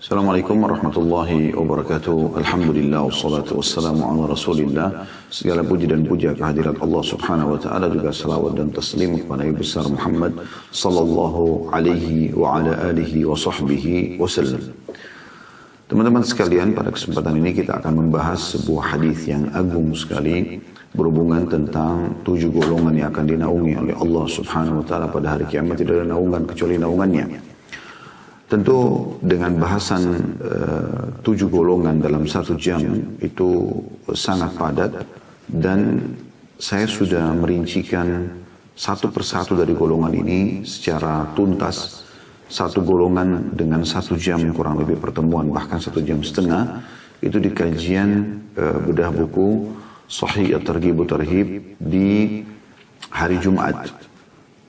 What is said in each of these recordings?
Assalamualaikum warahmatullahi wabarakatuh. Alhamdulillah wassalatu wassalamu ala Rasulillah. Segala puji dan puja kehadirat Allah Subhanahu wa taala, juga salawat dan taslim kepada Nabi besar Muhammad sallallahu alaihi wa ala alihi wa sahbihi wasallam. Teman-teman sekalian, pada kesempatan ini kita akan membahas sebuah hadis yang agung sekali berhubungan tentang 7 golongan yang akan dinaungi oleh Allah Subhanahu wa taala pada hari kiamat. Tidak ada naungan kecuali naungannya. Tentu dengan bahasan 7 golongan dalam 1 jam itu sangat padat, dan saya sudah merincikan satu persatu dari golongan ini secara tuntas. Satu golongan dengan 1 jam kurang lebih pertemuan, bahkan 1,5 jam itu di kajian bedah buku Sahih At-Targhib Tarhib di hari Jumat.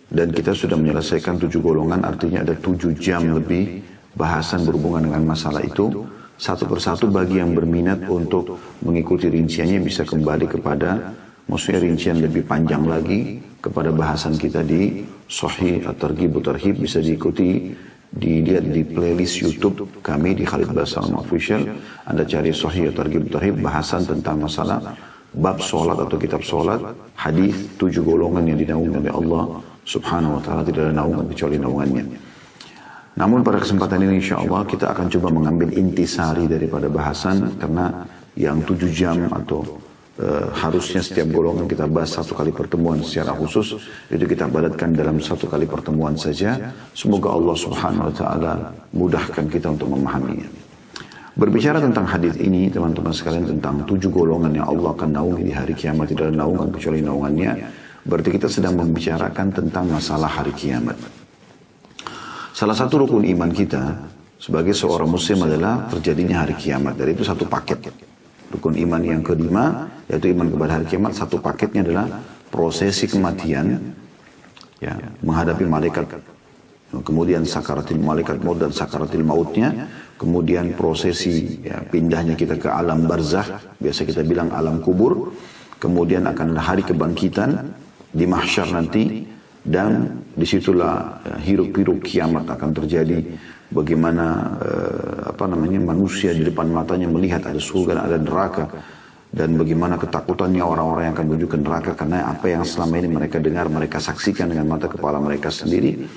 Dan kita sudah menyelesaikan 7 golongan, artinya ada 7 jam lebih bahasan berhubungan dengan masalah itu. Satu persatu bagi yang berminat untuk mengikuti rinciannya bisa kembali kepada, maksudnya rincian lebih panjang lagi, kepada bahasan kita di Sahih At-Targhib Tarhib. Bisa diikuti, dilihat di playlist YouTube kami di Khalid Basalam Official. Anda cari Sahih At-Targhib Tarhib, bahasan tentang masalah bab sholat atau kitab sholat, hadis 7 golongan yang dinaungi oleh Allah Subhanahu wa ta'ala, tidak ada naungan kecuali naungannya. Namun pada kesempatan ini insya Allah kita akan coba mengambil intisari daripada bahasan, karena yang 7 jam atau harusnya setiap golongan kita bahas 1 kali pertemuan secara khusus, itu kita padatkan dalam 1 kali pertemuan saja. Semoga Allah Subhanahu wa ta'ala mudahkan kita untuk memahaminya. Berbicara tentang hadis ini teman-teman sekalian, tentang 7 golongan yang Allah akan naungi di hari kiamat, tidak ada naungan kecuali naungannya, berarti kita sedang membicarakan tentang masalah hari kiamat. Salah satu rukun iman kita sebagai seorang muslim adalah terjadinya hari kiamat. Dan itu satu paket. Rukun iman yang kelima, yaitu iman kepada hari kiamat, satu paketnya adalah prosesi kematian, ya, menghadapi malaikat, kemudian sakaratil malaikat maut dan sakaratil mautnya, kemudian prosesi, ya, pindahnya kita ke alam barzakh, biasa kita bilang alam kubur, kemudian akan ada hari kebangkitan di mahsyar nanti, dan disitulah hiruk-pikuk kiamat akan terjadi. Bagaimana manusia di depan matanya melihat ada surga dan ada neraka, dan bagaimana ketakutannya orang-orang yang akan menuju ke neraka karena apa yang selama ini mereka dengar, mereka saksikan dengan mata kepala mereka sendiri.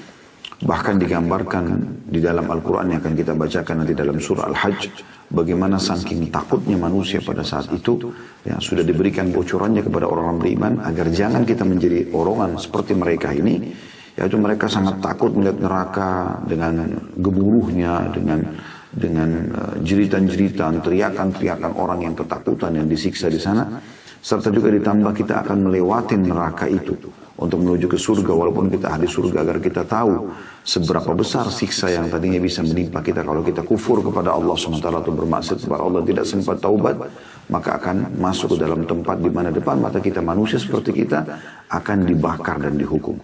Bahkan digambarkan di dalam Al-Quran yang akan kita bacakan nanti dalam surah Al-Hajj, bagaimana saking takutnya manusia pada saat itu, ya, sudah diberikan bocorannya kepada orang-orang beriman agar jangan kita menjadi orongan seperti mereka ini, yaitu mereka sangat takut melihat neraka dengan gemuruhnya, dengan jeritan-jeritan, teriakan-teriakan orang yang ketakutan yang disiksa di sana, serta juga ditambah kita akan melewati neraka itu untuk menuju ke surga, walaupun kita ahli surga, agar kita tahu seberapa besar siksa yang tadinya bisa menimpa kita kalau kita kufur kepada Allah SWT atau bermaksud kepada Allah, tidak sempat taubat, maka akan masuk ke dalam tempat di mana depan mata kita manusia seperti kita akan dibakar dan dihukum.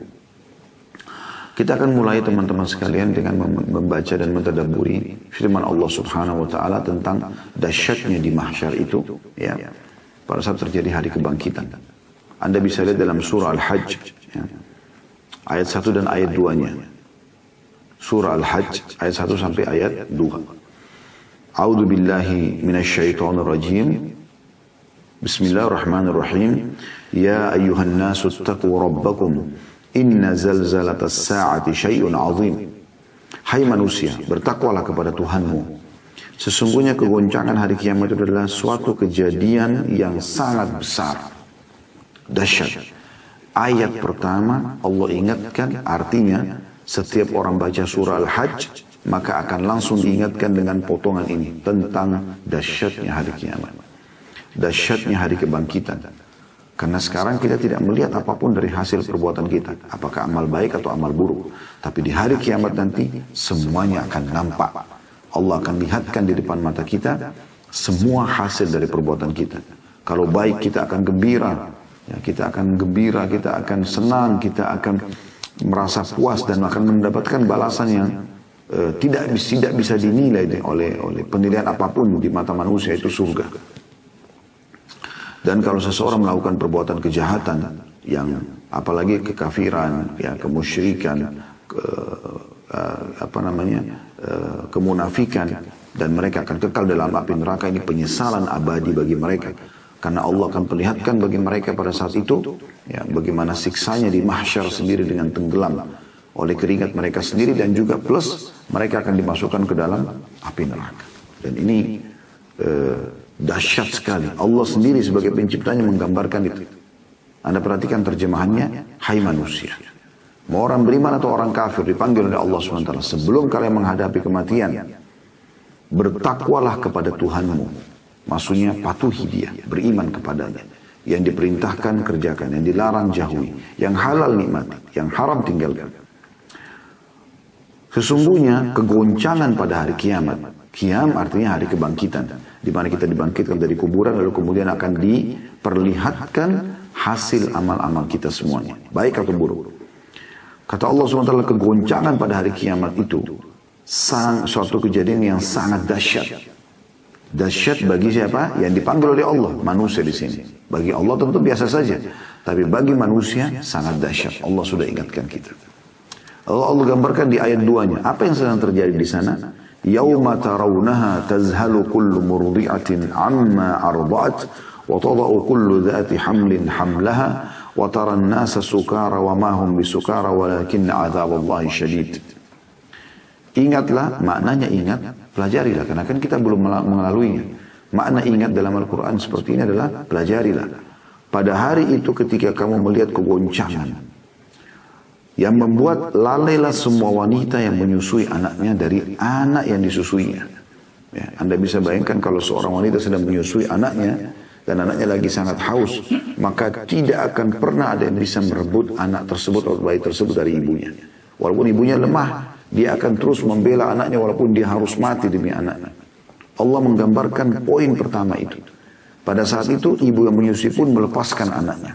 Kita akan mulai teman-teman sekalian dengan membaca dan mentadabburi firman Allah Subhanahu wa taala tentang dahsyatnya di mahsyar itu, ya, pada saat terjadi hari kebangkitan. Anda bisa lihat dalam surah Al-Hajj, ya, ayat 1 dan ayat 2-nya. Surah Al-Hajj ayat 1 sampai ayat 2. A'udzu billahi minasyaitonir rajim. Bismillahirrahmanirrahim. Ya ayyuhan nasu ittaqu rabbakum inna zalzalatas sa'ati syai'un 'azim. Hai manusia, bertakwalah kepada Tuhanmu. Sesungguhnya kegoncangan hari kiamat itu adalah suatu kejadian yang sangat besar, dahsyat. Ayat pertama Allah ingatkan, artinya setiap orang baca surah Al-Hajj maka akan langsung diingatkan dengan potongan ini tentang dahsyatnya hari kiamat, dahsyatnya hari kebangkitan. Karena sekarang kita tidak melihat apapun dari hasil perbuatan kita, apakah amal baik atau amal buruk, tapi di hari kiamat nanti semuanya akan nampak. Allah akan lihatkan di depan mata kita semua hasil dari perbuatan kita. Kalau baik kita akan gembira, ya, kita akan gembira, kita akan senang, kita akan merasa puas dan akan mendapatkan balasan yang tidak bisa dinilai oleh penilaian apapun di mata manusia, itu surga. Dan kalau seseorang melakukan perbuatan kejahatan, yang apalagi kekafiran, ya, kemusyrikan, kemunafikan, dan mereka akan kekal dalam api neraka. Ini penyesalan abadi bagi mereka, karena Allah akan perlihatkan bagi mereka pada saat itu ya, bagaimana siksanya di mahsyar sendiri dengan tenggelam oleh keringat mereka sendiri, dan juga plus mereka akan dimasukkan ke dalam api neraka. Dan ini dahsyat sekali. Allah sendiri sebagai penciptanya menggambarkan itu. Anda perhatikan terjemahannya, hai manusia. Mau orang beriman atau orang kafir dipanggil oleh Allah SWT. Sebelum kalian menghadapi kematian, bertakwalah kepada Tuhanmu. Maksudnya patuhi dia, beriman kepadanya. Yang diperintahkan kerjakan, yang dilarang jauhi, yang halal nikmati, yang haram tinggalkan. Sesungguhnya kegoncangan pada hari kiamat. Qiyam artinya hari kebangkitan, di mana kita dibangkitkan dari kuburan, lalu kemudian akan diperlihatkan hasil amal-amal kita semuanya, baik atau buruk. Kata Allah SWT, kegoncangan pada hari kiamat itu suatu kejadian yang sangat dahsyat. Dahsyat bagi siapa? Yang dipanggil oleh Allah, manusia di sini. Bagi Allah tentu biasa saja, tapi bagi manusia sangat dahsyat. Allah sudah ingatkan kita. Allah gambarkan di ayat 2-nya. Apa yang sedang terjadi di sana? Yauma tarawunaha tazhalu kullu murdi'atin amma arda'at wa tada'u kullu dhati hamlin hamlaha wa tara an-nasa sukara wa ma hum bisukara walakinna 'adzaballahi syadid. Ingatlah, maknanya ingat, pelajarilah, karena kan kita belum mengelaluinya. Makna ingat dalam Al-Quran seperti ini adalah pelajarilah. Pada hari itu ketika kamu melihat kegoncangan yang membuat lalailah semua wanita yang menyusui anaknya dari anak yang disusuinya. Ya, Anda bisa bayangkan kalau seorang wanita sedang menyusui anaknya dan anaknya lagi sangat haus, maka tidak akan pernah ada yang bisa merebut anak tersebut atau bayi tersebut dari ibunya. Walaupun ibunya lemah, dia akan terus membela anaknya walaupun dia harus mati demi anaknya. Allah menggambarkan poin pertama itu. Pada saat itu ibu yang menyusui pun melepaskan anaknya.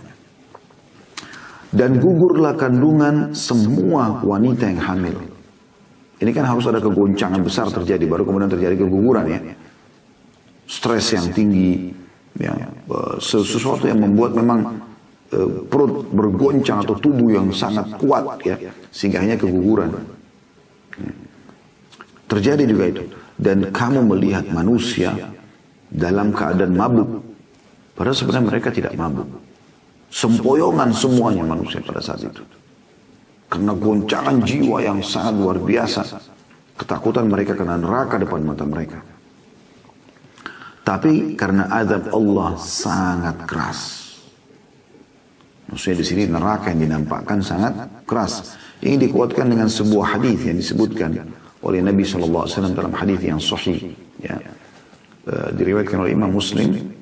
Dan gugurlah kandungan semua wanita yang hamil. Ini kan harus ada kegoncangan besar terjadi, baru kemudian terjadi keguguran ya. Stres yang tinggi, ya, sesuatu yang membuat memang perut bergoncang atau tubuh yang sangat kuat ya, sehingga hanya keguguran. Terjadi juga itu. Dan kamu melihat manusia dalam keadaan mabuk, padahal sebenarnya mereka tidak mabuk. Sempoyongan semuanya manusia pada saat itu. Karena goncangan jiwa yang sangat luar biasa. Ketakutan mereka kena neraka depan mata mereka. Tapi karena azab Allah sangat keras. Maksudnya di sini neraka yang dinampakkan sangat keras. Ini dikuatkan dengan sebuah hadis yang disebutkan oleh Nabi SAW dalam hadis yang sahih. Ya. Diriwayatkan oleh Imam Muslim.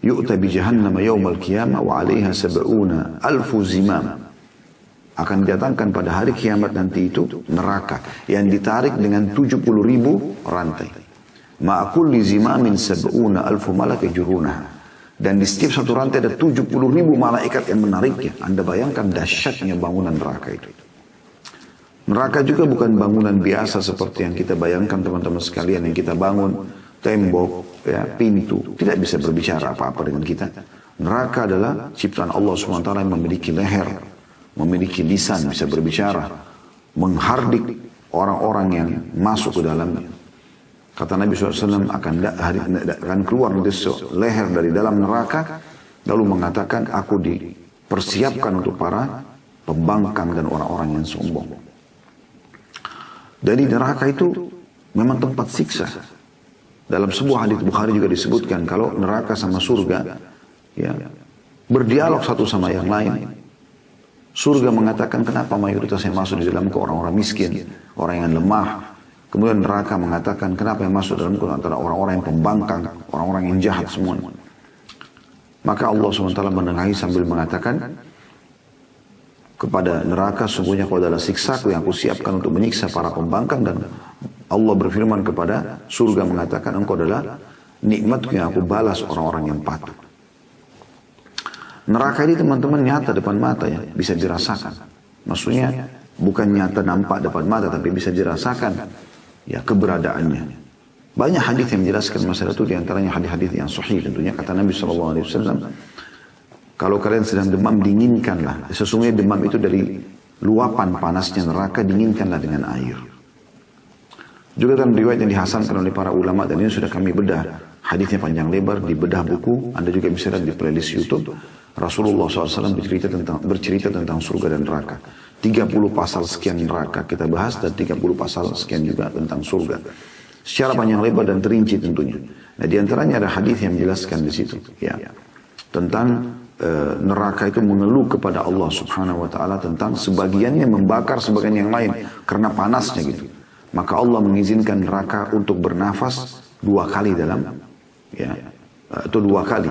Yu'ta bi jahannam yawmal qiyamah wa 'alaiha 70,000 zimam. Akan didatangkan pada hari kiamat nanti itu neraka yang ditarik dengan 70.000 rantai. Ma kulli zimamin 70,000 malak yajrunaha. Dan di setiap satu rantai ada 70.000 malaikat yang menariknya. Anda bayangkan dahsyatnya bangunan neraka itu. Neraka juga bukan bangunan biasa seperti yang kita bayangkan teman-teman sekalian, yang kita bangun tembok, ya, pintu, tidak bisa berbicara apa-apa dengan kita. Neraka adalah ciptaan Allah SWT yang memiliki leher, memiliki lisan, bisa berbicara, menghardik orang-orang yang masuk ke dalamnya. Kata Nabi SAW akan keluar dari leher dari dalam neraka, lalu mengatakan, aku dipersiapkan untuk para pembangkang dan orang-orang yang sombong. Dari neraka itu memang tempat siksa. Dalam sebuah hadits Bukhari juga disebutkan kalau neraka sama surga ya, berdialog satu sama yang lain. Surga mengatakan kenapa mayoritas yang masuk di dalam ke orang-orang miskin, orang yang lemah. Kemudian neraka mengatakan kenapa yang masuk dalam antara orang-orang yang pembangkang, orang-orang yang jahat semuanya. Maka Allah SWT menengahi sambil mengatakan kepada neraka, sungguhnya kau adalah siksaku yang aku siapkan untuk menyiksa para pembangkang. Dan Allah berfirman kepada surga mengatakan, engkau adalah nikmatku yang aku balas orang-orang yang patuh. Neraka ini teman-teman nyata depan mata ya, bisa dirasakan. Maksudnya bukan nyata nampak depan mata, tapi bisa dirasakan ya keberadaannya. Banyak hadis yang menjelaskan masalah itu, diantaranya hadis-hadis yang sahih tentunya. Kata Nabi SAW, kalau kalian sedang demam, dinginkanlah. Sesungguhnya demam itu dari luapan panasnya neraka, dinginkanlah dengan air. Juga dalam riwayat yang dihasankan oleh para ulama, dan ini sudah kami bedah hadisnya panjang lebar di bedah buku, Anda juga bisa lihat di playlist YouTube. Rasulullah SAW bercerita tentang surga dan neraka. 30 pasal sekian neraka kita bahas, dan 30 pasal sekian juga tentang surga. Secara panjang lebar dan terinci tentunya. Nah, di antaranya ada hadis yang menjelaskan di situ, ya, tentang neraka itu mengeluh kepada Allah Subhanahu wa taala tentang sebagiannya membakar sebagian yang lain karena panasnya gitu. Maka Allah mengizinkan neraka untuk bernafas 2 kali dalam, ya, atau 2 kali.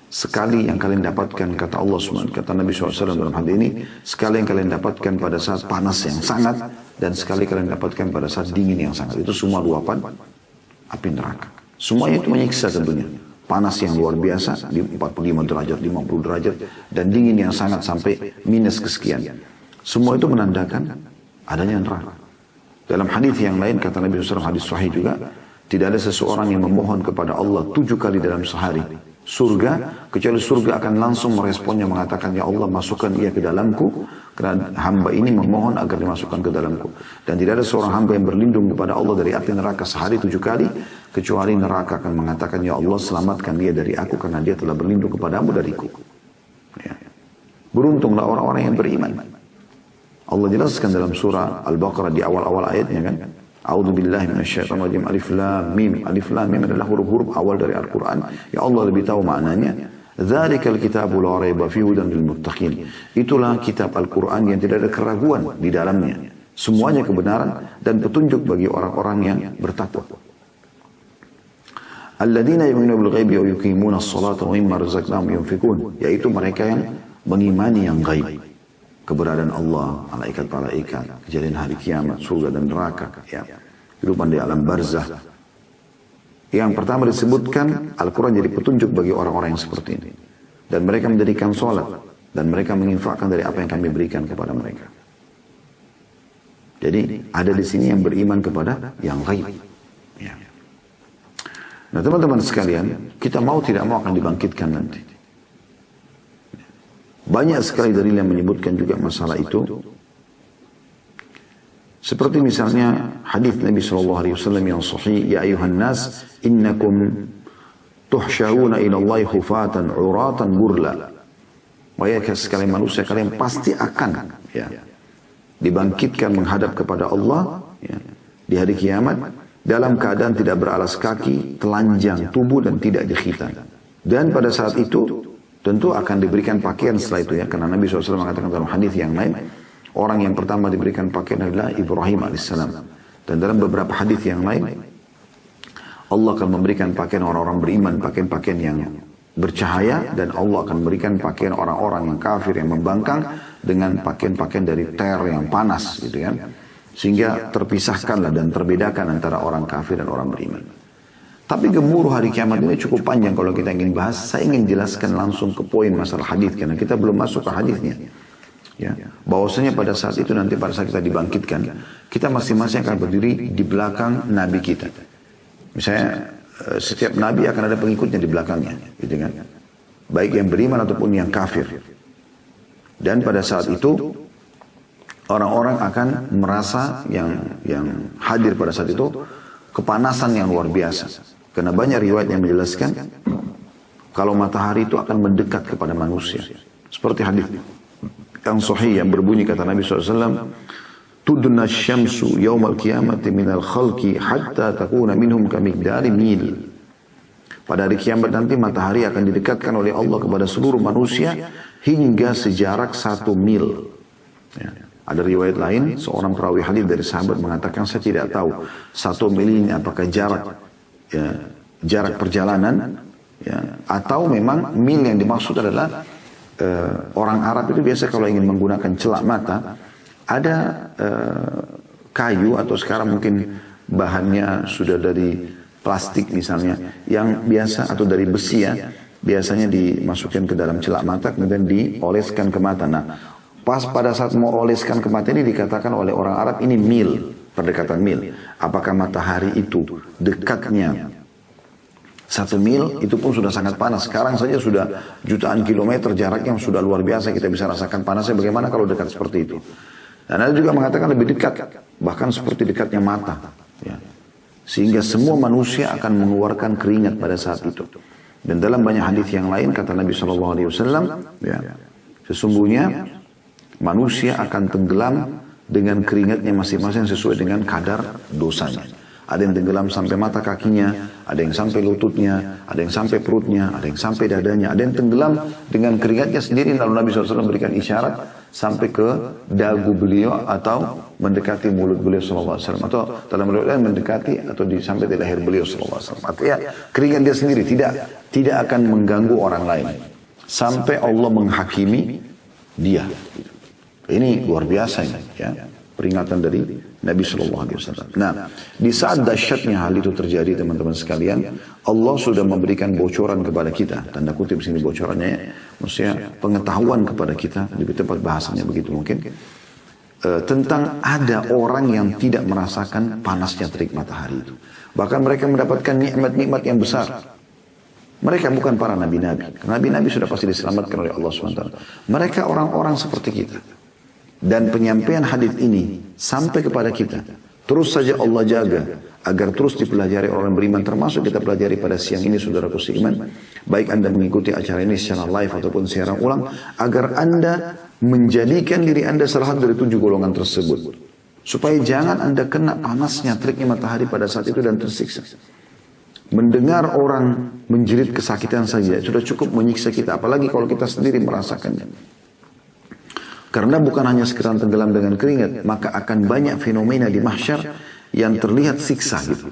Sekali yang kalian dapatkan, kata Allah Subhanahu, kata Nabi SAW dalam hadis ini, sekali yang kalian dapatkan pada saat panas yang sangat, dan sekali kalian dapatkan pada saat dingin yang sangat. Itu semua luapan api neraka. Semuanya itu menyiksa tentunya. Panas yang luar biasa di 45 derajat, 50 derajat, dan dingin yang sangat sampai minus kesekian. Semua itu menandakan adanya neraka. Dalam hadis yang lain kata Nabi SAW, hadis sahih juga, tidak ada seseorang yang memohon kepada Allah 7 kali dalam sehari surga, kecuali surga akan langsung meresponnya mengatakan, ya Allah masukkan ia ke dalamku, karena hamba ini memohon agar dimasukkan ke dalamku. Dan tidak ada seorang hamba yang berlindung kepada Allah dari api neraka sehari 7 kali, kecuali neraka akan mengatakan, ya Allah selamatkan dia dari aku, karena dia telah berlindung kepadamu dariku. Ya. Beruntunglah orang-orang yang beriman. Allah jelaskan dalam surah Al-Baqarah di awal-awal ayatnya kan, A'udzu billahi minasyaitonir rajim. Alif lam mim. Alif lam mim adalah huruf-huruf awal dari Al-Qur'an. Ya Allah lebih tahu maknanya. Dzalikal kitabu la raiba fihi hudan lil muttaqin. Itulah kitab Al-Qur'an yang tidak ada keraguan di dalamnya. Semuanya kebenaran dan petunjuk bagi orang-orang yang bertakwa. Alladzina yu'minuna bil ghaibi wa yuqimuna as-salata wa mimma razaqnahum yunfikun. Yaitu mereka yang mengimani yang gaib. Keberadaan Allah, malaikat-malaikat, kejadian hari kiamat, surga dan neraka, ya, kehidupan di alam barzah. Yang pertama disebutkan, Al-Quran jadi petunjuk bagi orang-orang yang seperti ini. Dan mereka mendirikan sholat, dan mereka menginfakkan dari apa yang kami berikan kepada mereka. Jadi ada di sini yang beriman kepada yang gaib. Ya. Nah teman-teman sekalian, kita mau tidak mau akan dibangkitkan nanti. Banyak sekali dalil yang menyebutkan juga masalah itu. Seperti misalnya hadis Nabi SAW yang sahih, ya ayuhan nas, innakum tuhsyaruna ila Allah hufatan uratan burla. Wahai sekalian manusia, kalian pasti akan, ya, dibangkitkan menghadap kepada Allah, ya, di hari kiamat dalam keadaan tidak beralas kaki, telanjang tubuh dan tidak dikhitan. Dan pada saat itu tentu akan diberikan pakaian setelah itu, ya, karena Nabi SAW mengatakan dalam hadis yang lain, orang yang pertama diberikan pakaian adalah Ibrahim alaihissalam. Dan dalam beberapa hadis yang lain, Allah akan memberikan pakaian orang-orang beriman, pakaian-pakaian yang bercahaya, dan Allah akan memberikan pakaian orang-orang yang kafir yang membangkang dengan pakaian-pakaian dari ter yang panas, gitu kan, sehingga terpisahkanlah dan terbedakan antara orang kafir dan orang beriman. Tapi gemuruh hari kiamat ini cukup panjang kalau kita ingin bahas. Saya ingin jelaskan langsung ke poin masalah hadis karena kita belum masuk ke hadisnya. Ya, bahwasanya pada saat itu nanti pada saat kita dibangkitkan, kita masing-masing akan berdiri di belakang nabi kita. Misalnya setiap nabi akan ada pengikutnya di belakangnya, gitu kan? Baik yang beriman ataupun yang kafir. Dan pada saat itu orang-orang akan merasa yang hadir pada saat itu kepanasan yang luar biasa. Karena banyak riwayat yang menjelaskan kalau matahari itu akan mendekat kepada manusia. Seperti hadis yang sahih yang berbunyi kata Nabi SAW, Tudna syamsu yawmal qiyamati minal khalqi hatta takuna minhum kamigdari mil. Pada hari kiamat nanti matahari akan didekatkan oleh Allah kepada seluruh manusia hingga sejarak 1 mil. Ya. Ada riwayat lain, seorang perawi hadis dari sahabat mengatakan, saya tidak tahu 1 mil ini apakah jarak, ya, jarak perjalanan, ya, atau memang mil yang dimaksud adalah orang Arab itu biasa kalau ingin menggunakan celak mata, ada kayu atau sekarang mungkin bahannya sudah dari plastik misalnya, yang biasa atau dari besi, ya, biasanya dimasukkan ke dalam celak mata kemudian dioleskan ke mata. Nah, pas pada saat mau oleskan ke mata ini dikatakan oleh orang Arab ini mil, pendekatan mil. Apakah matahari itu dekatnya 1 mil, itu pun sudah sangat panas. Sekarang saja sudah jutaan kilometer jaraknya, sudah luar biasa, kita bisa rasakan panasnya. Bagaimana kalau dekat seperti itu? Dan ada juga mengatakan lebih dekat, bahkan seperti dekatnya mata. Ya. Sehingga semua manusia akan mengeluarkan keringat pada saat itu. Dan dalam banyak hadis yang lain kata Nabi SAW, ya, sesungguhnya manusia akan tenggelam dengan keringatnya masing-masing sesuai dengan kadar dosanya. Ada yang tenggelam sampai mata kakinya, ada yang sampai lututnya, ada yang sampai perutnya, ada yang sampai dadanya, ada yang tenggelam dengan keringatnya sendiri. Lalu Nabi SAW berikan isyarat sampai ke dagu beliau atau mendekati mulut beliau SAW. Atau dalam riwayat lain mendekati atau sampai di leher beliau SAW. Artinya keringat dia sendiri tidak akan mengganggu orang lain. Sampai Allah menghakimi dia. Ini luar biasa ini, ya. Peringatan dari Nabi SAW. Nah, di saat dahsyatnya hal itu terjadi teman-teman sekalian, Allah sudah memberikan bocoran kepada kita. Tanda kutip sini bocorannya, maksudnya pengetahuan kepada kita, lebih tepat bahasanya begitu mungkin. Tentang ada orang yang tidak merasakan panasnya terik matahari itu. Bahkan mereka mendapatkan nikmat-nikmat yang besar. Mereka bukan para nabi-nabi. Nabi-nabi sudah pasti diselamatkan oleh Allah SWT. Mereka orang-orang seperti kita. Dan penyampaian hadis ini sampai kepada kita. Terus saja Allah jaga agar terus dipelajari orang beriman. Termasuk kita pelajari pada siang ini saudaraku seiman. Baik Anda mengikuti acara ini secara live ataupun siaran ulang. Agar Anda menjadikan diri Anda salah satu dari 7 golongan tersebut. Supaya jangan Anda kena panasnya teriknya matahari pada saat itu dan tersiksa. Mendengar orang menjerit kesakitan saja sudah cukup menyiksa kita. Apalagi kalau kita sendiri merasakannya. Karena bukan hanya sekedar tenggelam dengan keringat, maka akan banyak fenomena di mahsyar yang terlihat siksa gitu.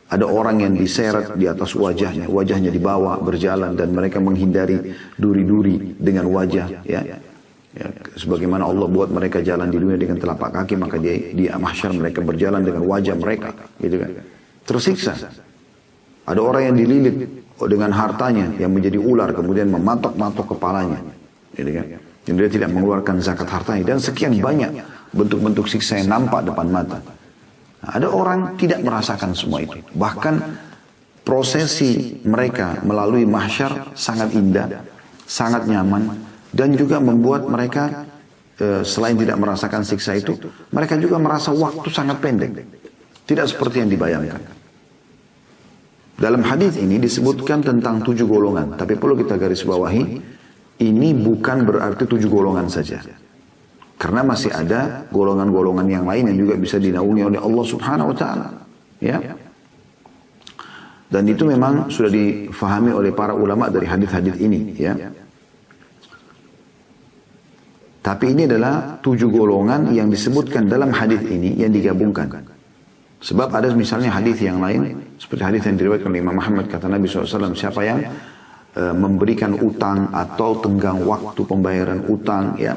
Ada orang yang diseret di atas wajahnya dibawa berjalan dan mereka menghindari duri-duri dengan wajah. Ya, sebagaimana Allah buat mereka jalan di dunia dengan telapak kaki, maka di mahsyar mereka berjalan dengan wajah mereka, gitu kan? Tersiksa. Ada orang yang dililit dengan hartanya yang menjadi ular, kemudian mematok-matok kepalanya, gitu kan? Dan dia tidak mengeluarkan zakat hartanya. Dan sekian banyak bentuk-bentuk siksa yang nampak depan mata. Nah, ada orang tidak merasakan semua itu. Bahkan prosesi mereka melalui mahsyar sangat indah, sangat nyaman. Dan juga membuat mereka selain tidak merasakan siksa itu, mereka juga merasa waktu sangat pendek. Tidak seperti yang dibayangkan. Dalam hadis ini disebutkan tentang 7 golongan. Tapi perlu kita garis bawahi. Ini bukan berarti 7 golongan saja. Karena masih ada golongan-golongan yang lain yang juga bisa dinaungi oleh Allah Subhanahu wa taala, ya. Dan itu memang sudah difahami oleh para ulama dari hadis-hadis ini, ya. Tapi ini adalah 7 golongan yang disebutkan dalam hadis ini yang digabungkan. Sebab ada misalnya hadis yang lain seperti hadis yang diriwayatkan oleh Imam Ahmad, kata Nabi SAW, siapa yang memberikan utang atau tenggang waktu pembayaran utang, ya,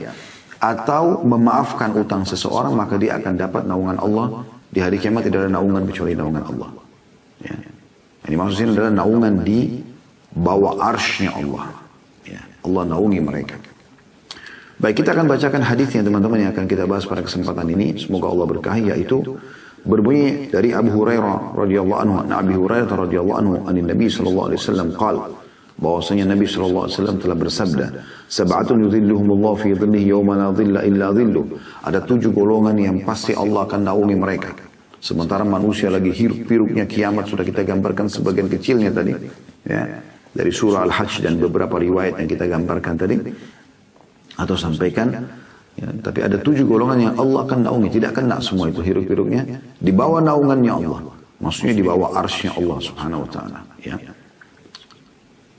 atau memaafkan utang seseorang, maka dia akan dapat naungan Allah di hari kiamat. Tidak ada naungan kecuali naungan Allah, ya. Ini maksudnya adalah naungan di bawah arsy-Nya Allah, ya. Allah naungi mereka. Baik, kita akan bacakan hadisnya teman-teman yang akan kita bahas pada kesempatan ini. Semoga Allah berkahi, yaitu berbunyi dari Abu Hurairah radhiyallahu anhu, Abi Hurairah radhiyallahu anhu, anin Nabi sallallahu alaihi wasallam qala, bahwasanya Nabi SAW telah bersabda, sab'atun yudhilluhumullah fi dhillihi yawma la dhilla illa dhilluh. Ada 7 golongan yang pasti Allah akan naungi mereka. Sementara manusia lagi hiruk-piruknya kiamat, sudah kita gambarkan sebagian kecilnya tadi, ya, dari surah Al-Hajj dan beberapa riwayat yang kita gambarkan tadi atau sampaikan, ya. Tapi ada 7 golongan yang Allah akan naungi, tidak kena semua itu hiruk-piruknya, di bawah naungannya Allah. Maksudnya di bawah arsy-Nya Allah Subhanahu wa taala, ya.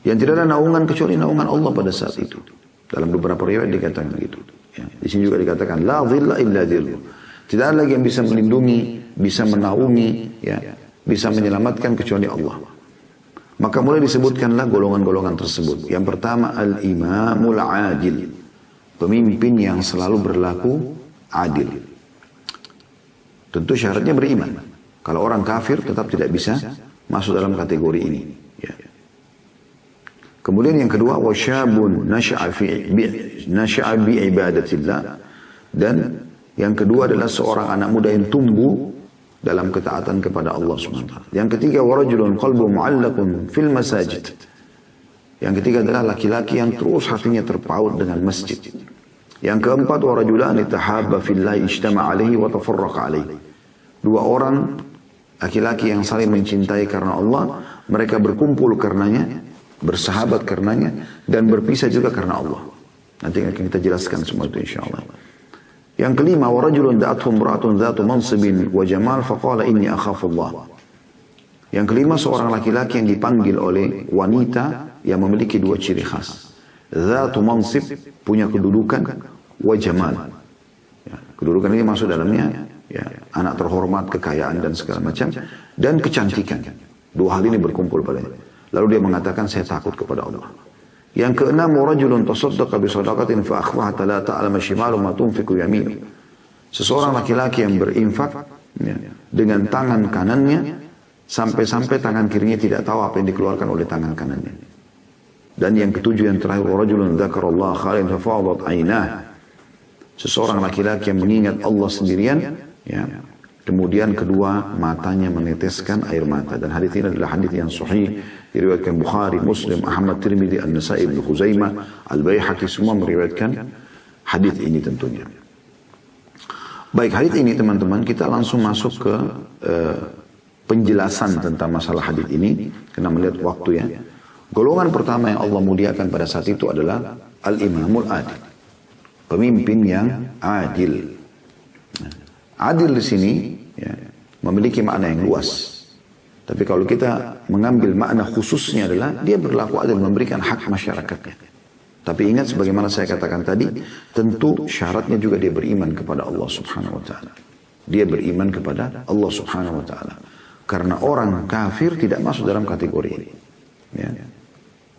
Yang tidak ada naungan kecuali naungan Allah pada saat itu. Dalam beberapa riwayat dikatakan begitu. Ya. Di sini juga dikatakan la dhilla illa dhilluh. Tidak ada lagi yang bisa melindungi, bisa menaungi, ya, bisa menyelamatkan kecuali Allah. Maka mulai disebutkanlah golongan-golongan tersebut. Yang pertama al-imamul adil, pemimpin yang selalu berlaku adil. Tentu syaratnya beriman. Kalau orang kafir tetap tidak bisa masuk dalam kategori ini, ya. Kemudian yang kedua, wasyabun nasya'a bi ibadatillah. Dan yang kedua adalah seorang anak muda yang tumbuh dalam ketaatan kepada Allah SWT. Yang ketiga, warajulun qalbu mu'allaqun fil masajid. Yang ketiga adalah laki-laki yang terus hatinya terpaut dengan masjid. Yang keempat, warajulani tahabba fillahi ijtama'a alaihi wa tafarraqa alaihi. 2 orang laki-laki yang saling mencintai karena Allah, mereka berkumpul karenanya, bersahabat karenanya, dan berpisah juga karena Allah. Nanti akan kita jelaskan semua itu insyaAllah. Yang kelima, warajulun da'athum ra'atun dhatu mansibin wa jamal faqala inni akhafullah. Yang kelima, seorang laki-laki yang dipanggil oleh wanita yang memiliki dua ciri khas. Dhatu mansib, punya kedudukan, wa jamal. Ya, kedudukan ini masuk dalamnya ya, anak terhormat, kekayaan dan segala macam, dan kecantikan. Dua hal ini berkumpul padanya. Lalu dia mengatakan, saya takut kepada Allah. Yang keenam, rajulun tasaddaqa bi shadaqatin fa akhfaha la ta'lamu shimalu ma tunfiqu yaminu. Seseorang laki-laki yang berinfak ya, dengan tangan kanannya sampai-sampai tangan kirinya tidak tahu apa yang dikeluarkan oleh tangan kanannya. Dan yang ketujuh, yang terakhir, rajulun dzakarallaha khalian fa fadat 'ainah. Seseorang laki-laki yang mengingat Allah sendirian ya, kemudian kedua matanya meneteskan air mata. Dan hadis ini adalah hadis yang sahih, diriwayatkan Bukhari, Muslim, Ahmad, Tirmidzi, An-Nasa'i, Ibnu Khuzaimah, Al-Baihaqi, semua meriwayatkan hadis ini tentunya. Baik, hadis ini teman-teman, kita langsung masuk ke penjelasan tentang masalah hadis ini karena melihat waktu ya. Golongan pertama yang Allah muliakan pada saat itu adalah Al-Imamul Adil. Pemimpin yang adil. Adil di sini ya, memiliki makna yang luas. Tapi kalau kita mengambil makna khususnya adalah dia berlaku adil, memberikan hak masyarakatnya. Tapi ingat sebagaimana saya katakan tadi, tentu syaratnya juga dia beriman kepada Allah Subhanahu wa taala. Dia beriman kepada Allah Subhanahu wa taala. Karena orang kafir tidak masuk dalam kategori ini. Ya.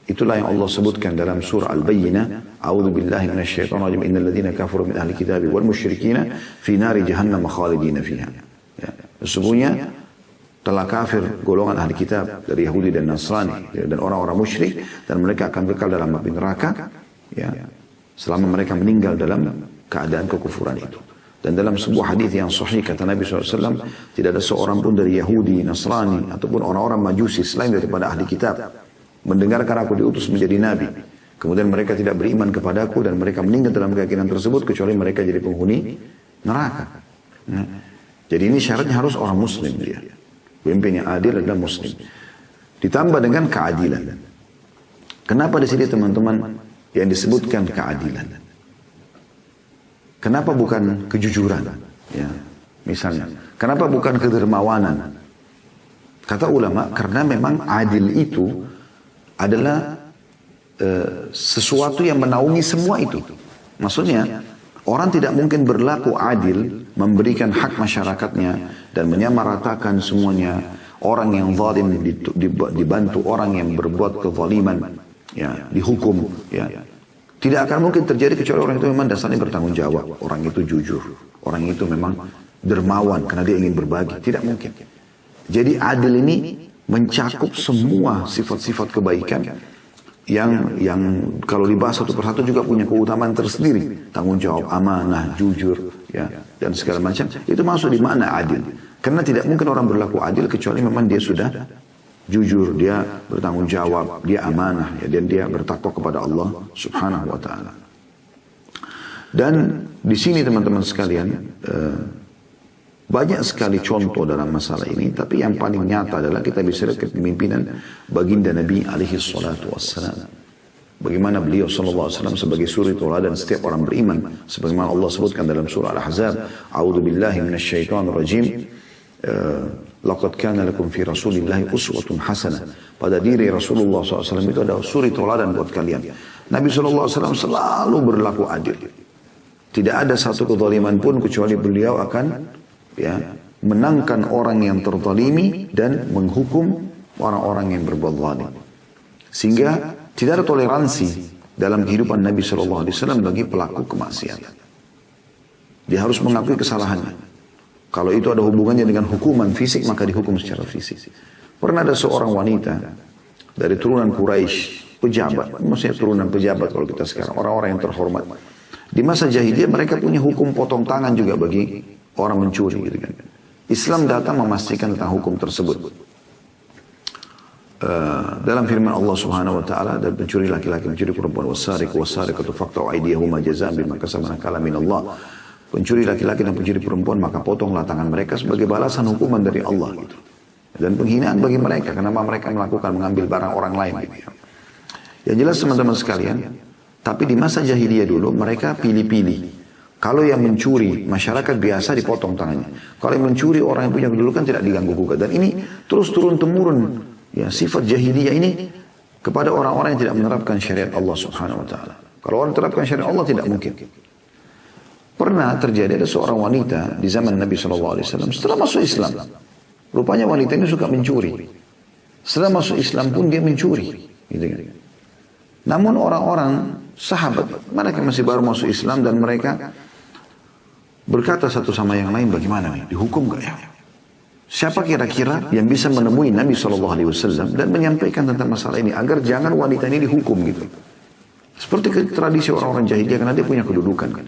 Itulah yang Allah sebutkan dalam surah Al-Bayyinah, A'udzu billahi minasyaitonir rajim, innal ladzina kafaru min ahli kitabi wal musyrikina fi nari jahannam khalidina fiha. Ya. Sesungguhnya telah kafir golongan ahli kitab dari Yahudi dan Nasrani dan orang-orang musyrik, dan mereka akan kekal dalam api neraka ya, selama mereka meninggal dalam keadaan kekufuran itu. Dan dalam sebuah hadis yang sahih kata Nabi SAW, tidak ada seorang pun dari Yahudi, Nasrani ataupun orang-orang Majusi selain daripada ahli kitab mendengarkan aku diutus menjadi nabi, kemudian mereka tidak beriman kepadaku dan mereka meninggal dalam keyakinan tersebut, kecuali mereka jadi penghuni neraka. Ya. Jadi ini syaratnya harus orang muslim dia. Pemimpin yang adil adalah muslim. Ditambah dengan keadilan. Kenapa di sini teman-teman yang disebutkan keadilan? Kenapa bukan kejujuran? Ya, misalnya, kenapa bukan kedermawanan? Kata ulama, karena memang adil itu adalah sesuatu yang menaungi semua itu. Maksudnya, orang tidak mungkin berlaku adil, memberikan hak masyarakatnya, dan menyamaratakan semuanya. Orang yang zalim dibantu orang yang berbuat kezaliman, ya, dihukum. Ya. Tidak akan mungkin terjadi kecuali orang itu memang dasarnya bertanggung jawab. Orang itu jujur. Orang itu memang dermawan karena dia ingin berbagi. Tidak mungkin. Jadi adil ini mencakup semua sifat-sifat kebaikan yang kalau dibahas satu persatu juga punya keutamaan tersendiri. Tanggung jawab, amanah, jujur, ya, dan segala macam. Itu masuk di makna adil. Karena tidak mungkin orang berlaku adil kecuali memang dia sudah jujur, dia bertanggung jawab, dia amanah, ya, dan dia bertakwa kepada Allah Subhanahu wa taala. Dan di sini teman-teman sekalian, banyak sekali contoh dalam masalah ini, tapi yang paling nyata adalah kita bisa lihat kepemimpinan baginda Nabi alaihi salatu wassalam. Bagaimana beliau sallallahu alaihi wasallam sebagai suri tauladan setiap orang beriman, sebagaimana Allah sebutkan dalam surah Al-Ahzab, A'udzu billahi minasyaitonir rajim. Laqad kana lakum fi Rasulillahi uswatun hasanah. Pada diri Rasulullah SAW itu ada suri tauladan buat kalian. Nabi SAW selalu berlaku adil. Tidak ada satu kezaliman pun kecuali beliau akan ya, menangkan orang yang terzalimi dan menghukum orang-orang yang berbuat zalim. Sehingga tidak ada toleransi dalam kehidupan Nabi SAW bagi pelaku kemaksiatan. Dia harus mengakui kesalahannya. Kalau itu ada hubungannya dengan hukuman fisik, maka dihukum secara fisik. Pernah ada seorang wanita dari turunan Quraisy, pejabat, maksudnya turunan pejabat kalau kita sekarang, orang-orang yang terhormat. Di masa jahiliyah mereka punya hukum potong tangan juga bagi orang mencuri, gitu kan. Islam datang memastikan tentang hukum tersebut. Dalam firman Allah Subhanahu wa taala, dan pencuri laki-laki mencuri perempuan, wasariqatu faqta'u aydiyahuma jazaa'an bima kasabna nakala min Allah. Pencuri laki-laki dan pencuri perempuan maka potonglah tangan mereka sebagai balasan hukuman dari Allah gitu. Dan penghinaan bagi mereka, kenapa mereka mengambil barang orang lain. Gitu ya. Yang jelas teman-teman sekalian, tapi di masa jahiliyah dulu mereka pilih-pilih. Kalau yang mencuri, masyarakat biasa dipotong tangannya. Kalau yang mencuri, orang yang punya kedudukan tidak diganggu gugat. Dan ini terus turun-temurun. Ya, sifat jahiliyah ini kepada orang-orang yang tidak menerapkan syariat Allah Subhanahu Wa Taala. Kalau orang menerapkan syariat Allah tidak mungkin. Pernah terjadi ada seorang wanita di zaman Nabi SAW setelah masuk Islam. Rupanya wanita ini suka mencuri. Setelah masuk Islam pun dia mencuri. Gitu kan. Namun orang-orang sahabat, mereka masih baru masuk Islam dan mereka berkata satu sama yang lain, bagaimana nih, dihukum gak ya? Siapa kira-kira yang bisa menemui Nabi SAW dan menyampaikan tentang masalah ini agar jangan wanita ini dihukum gitu. Seperti tradisi orang-orang jahiliyah karena dia punya kedudukan kan.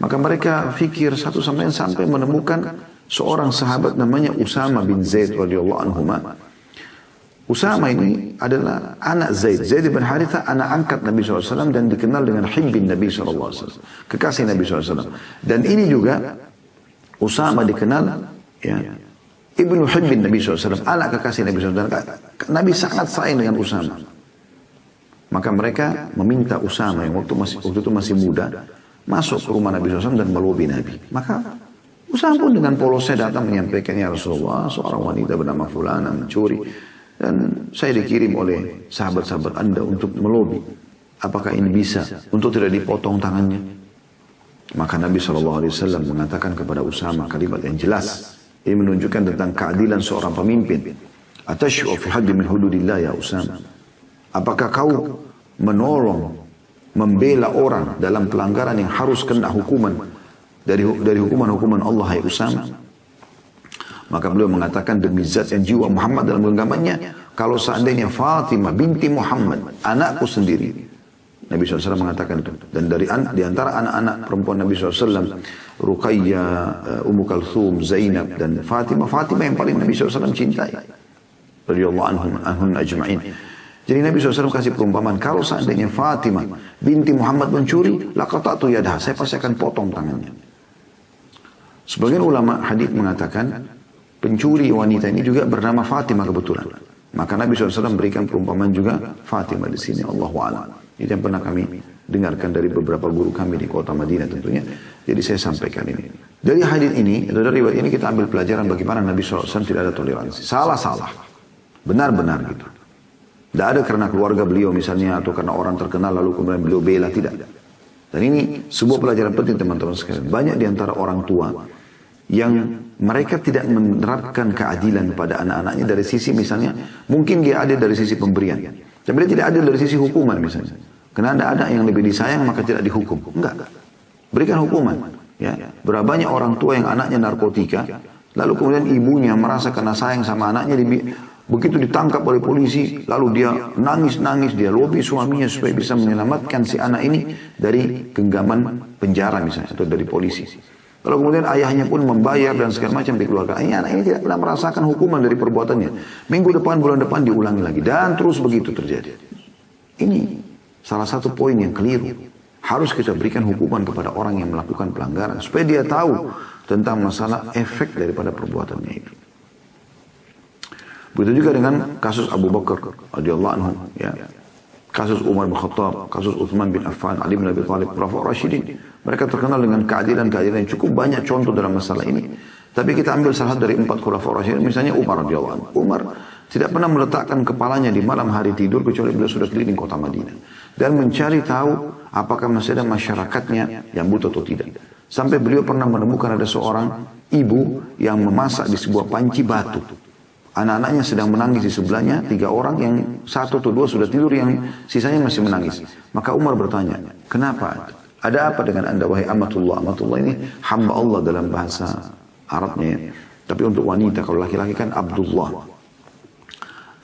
Maka mereka fikir satu sama lain sampai menemukan seorang sahabat namanya Usama bin Zaid radhiyallahu anhu. Usama ini adalah anak Zaid. Zaid bin Haritha anak angkat Nabi SAW dan dikenal dengan Hibbin Nabi SAW. Kekasih Nabi SAW. Dan ini juga Usama dikenal ya, Ibnu Hibbin Nabi SAW. Anak kekasih Nabi SAW. Nabi sangat sayang dengan Usama. Maka mereka meminta Usama yang waktu itu masih muda masuk ke rumah Nabi SAW dan melobi Nabi. Maka Usama pun dengan polosnya datang menyampaikan, ya Rasulullah, seorang wanita bernama Fulana mencuri. Dan saya dikirim oleh sahabat-sahabat Anda untuk melobi. Apakah ini bisa untuk tidak dipotong tangannya? Maka Nabi SAW mengatakan kepada Usama kalimat yang jelas. Ini menunjukkan tentang keadilan seorang pemimpin. Atashyu fi haddi min hududillah ya Usama. Apakah kau menolong, membela orang dalam pelanggaran yang harus kena hukuman dari hukuman-hukuman Allah, hai Usama? Maka beliau mengatakan, demi zat yang jiwa Muhammad dalam genggamannya, kalau seandainya Fatimah binti Muhammad, anakku sendiri, Nabi SAW mengatakan itu. Dan di antara anak-anak perempuan Nabi SAW, Ruqayyah, Ummu Kalthum, Zainab, dan Fatimah yang paling Nabi SAW cintai. Radhiyallahu anhum ajma'in. Jadi Nabi SAW kasih perumpamaan, kalau seandainya Fatimah binti Muhammad mencuri, laqata'tu yadaha, saya pasti akan potong tangannya. Sebagian ulama hadis mengatakan, pencuri wanita ini juga bernama Fatimah kebetulan. Maka Nabi SAW berikan perumpamaan juga Fatimah di sini. Allahu a'lam. Itu yang pernah kami dengarkan dari beberapa guru kami di kota Madinah tentunya. Jadi saya sampaikan ini. Dari hadis ini, dari riwayat ini kita ambil pelajaran bagaimana Nabi SAW tidak ada toleransi. Salah. Benar-benar gitu. Tidak ada karena keluarga beliau misalnya atau karena orang terkenal lalu kemudian beliau bela, tidak. Dan ini sebuah pelajaran penting teman-teman sekalian. Banyak di antara orang tua yang mereka tidak menerapkan keadilan pada anak-anaknya dari sisi misalnya, mungkin dia adil dari sisi pemberian, tapi dia tidak adil dari sisi hukuman misalnya. Karena ada anak yang lebih disayang maka tidak dihukum. Enggak. Berikan hukuman. Ya. Berapa banyak orang tua yang anaknya narkotika, lalu kemudian ibunya merasa karena sayang sama anaknya, begitu ditangkap oleh polisi, lalu dia nangis-nangis, dia lobi suaminya supaya bisa menyelamatkan si anak ini dari genggaman penjara misalnya, atau dari polisi. Kalau kemudian ayahnya pun membayar dan segala macam dikeluarkan. Anak ini tidak pernah merasakan hukuman dari perbuatannya. Minggu depan, bulan depan diulangi lagi. Dan terus begitu terjadi. Ini salah satu poin yang keliru. Harus kita berikan hukuman kepada orang yang melakukan pelanggaran. Supaya dia tahu tentang masalah efek daripada perbuatannya itu. Begitu juga dengan kasus Abu Bakar radhiyallahu anhu. Ya. Kasus Umar bin Khattab, kasus Uthman bin Affan, Ali bin Abi Thalib, Khulafaur Rasyidin. Mereka terkenal dengan keadilan-keadilan yang cukup banyak contoh dalam masalah ini. Tapi kita ambil salah dari 4 Khulafaur Rasyidin, misalnya Umar radhiyallahu anhu. Umar tidak pernah meletakkan kepalanya di malam hari tidur kecuali beliau sudah keliling kota Madinah dan mencari tahu apakah masih ada masyarakatnya yang butuh atau tidak. Sampai beliau pernah menemukan ada seorang ibu yang memasak di sebuah panci batu. Anak-anaknya sedang menangis di sebelahnya, 3 orang, yang 1 atau 2 sudah tidur, yang sisanya masih menangis. Maka Umar bertanya, kenapa? Ada apa dengan anda wahai amatullah? Amatullah ini hamba Allah dalam bahasa Arabnya. Tapi untuk wanita, kalau laki-laki kan Abdullah.